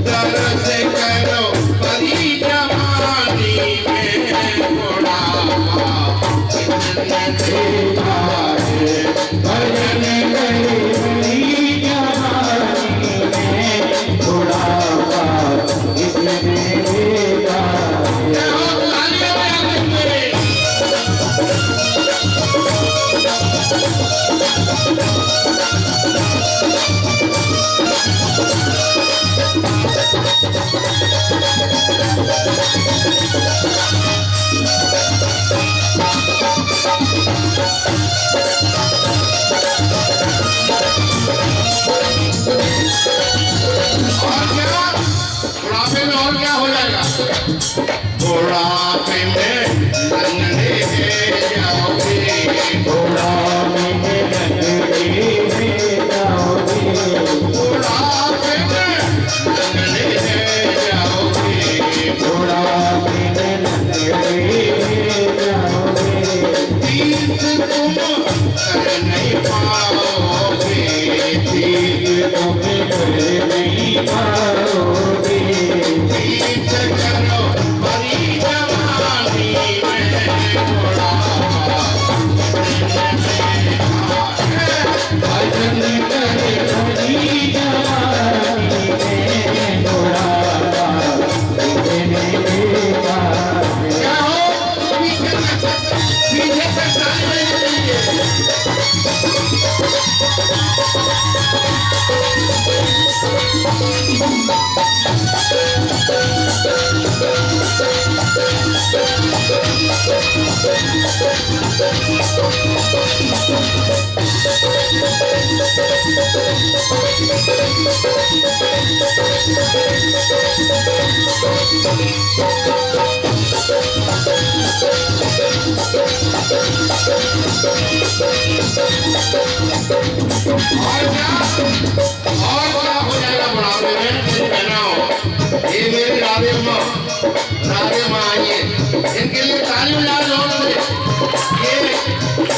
दरस करो बड़ी जवानी में, बुढ़ापा कितने देखा है, भजन करे बड़ी जवानी में, बुढ़ापा कितने देखा है। बुढ़ापे में नंगे जाओगे, बुढ़ापे में नंगे जाओगे, बुढ़ापे में नंगे जाओगे, बुढ़ापे में नंगे जाओगे, तीर्थ तुम कर नहीं पाओगे, तीर्थ तुम कर नहीं पाओगे, तीर्थ करो बड़ी जवानी में, बुढ़ापा भजन करे बड़ी जवानी में, बुढ़ापा कितने देखा है। क्या हो पीछे तक और क्या इनके लिए ताली बजाओ जोर से। ये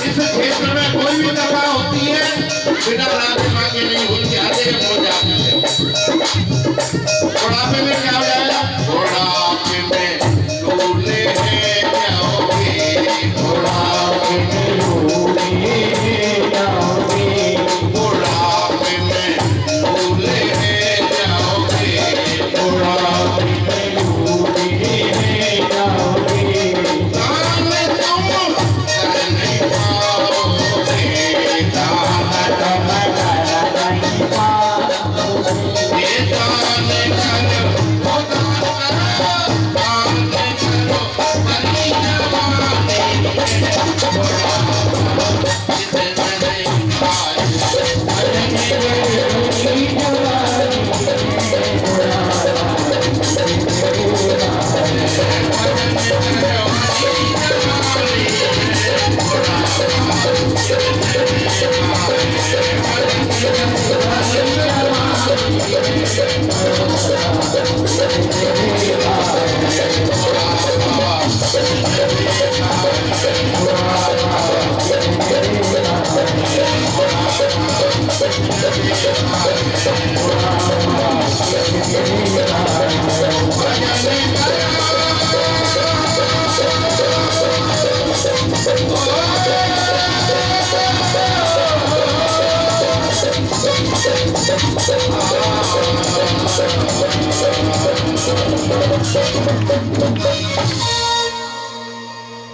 इस क्षेत्र में कोई भी दफा होती है बिना रास्ते मांगे नहीं होती, आते हैं पहुंच जाते हैं। बुढ़ापे में क्या हो जाएगा? बुढ़ापे में डूले जाओगे, बुढ़ापे में डूले जाओगे, बुढ़ापे में डूले जाओगे, बुढ़ापे में डूले जाओगे। काम तुम कर नहीं पाओगे, काम तुम कर नहीं पाओगे। ये दान करो, वो दान करो, दान करो, बनी जवानी जितने नहीं खाए,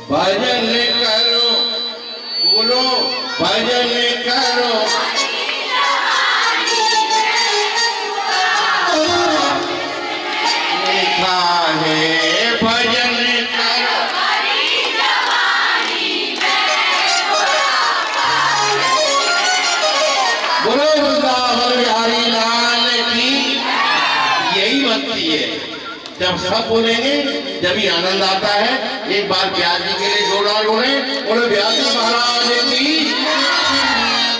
भजन करो, बोलो भजन करो, लिखा है भजन करो, बोलो वृंदावन बिहारी लाल की। यही बनती है, जब सब बोलेंगे जब ही आनंद आता है। एक बार ब्यास जी के लिए जोरदार बोले, बोले ब्यास जी महाराज की।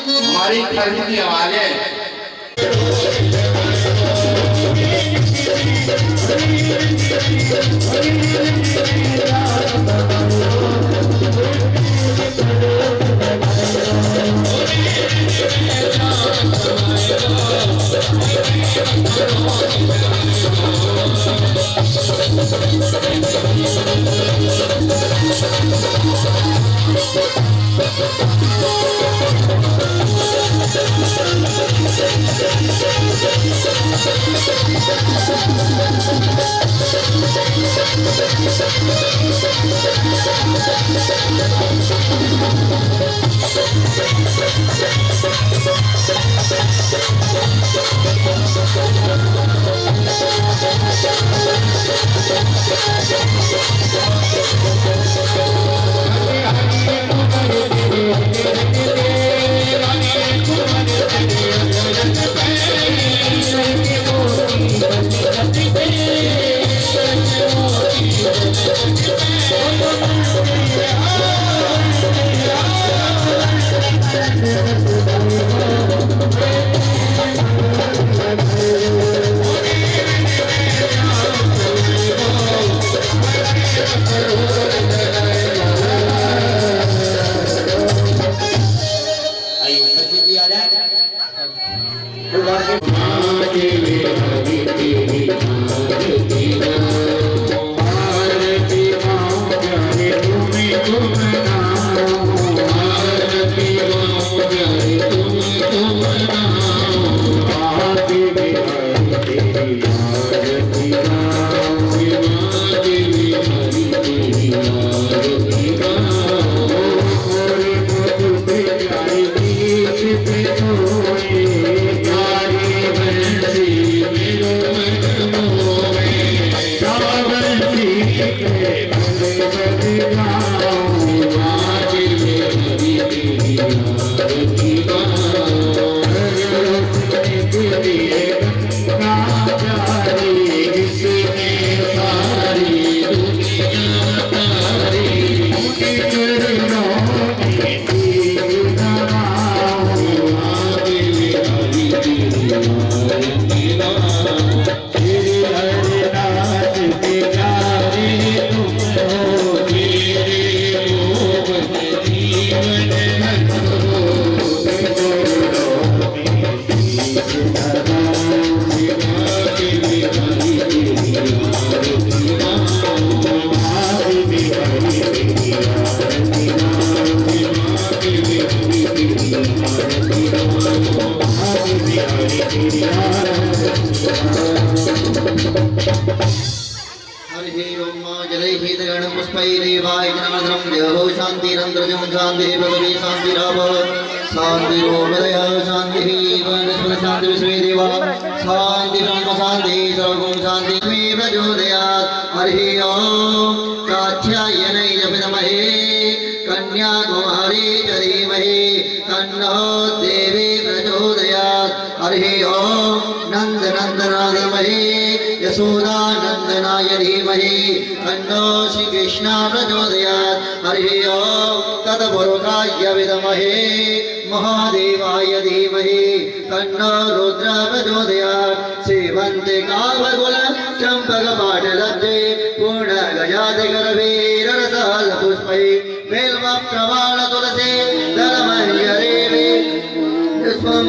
हमारी खर्च की आवाज है। हरे नाथ के प्यारे तुम हो। देवाय नमः देवो शान्तिरन्तर्जं शान्तिः पृथिवी शान्तिरापः शान्तिरोपदय शान्तिः वनस्पति शान्ति विश्वे देवा शान्ति ब्रह्म शान्ति सर्वं शान्ति मे प्रचोदयात् हरिः ओम् कात्यायनै विद्महे कन्याकुमारी च धीमहि तन्नो देवी प्रचोदयात् हरिः ओम् नन्दनन्दनाय धीमहि यशोदानन्दनाय धीमहि तन्नो श्रीकृष्ण प्रचोदयात् हरिः ओम् तत्पुरुषाय विद्महे महादेवाय धीमहि तन्नो रुद्र प्रचोदयात् सेवन्ते कावकुल चम्पकपाटलब्धे पूर्णगजातिगर्भीररसाल पुष्पै बेल्व प्रवाल तुलसी दलमञ्जरेवे पुष्पं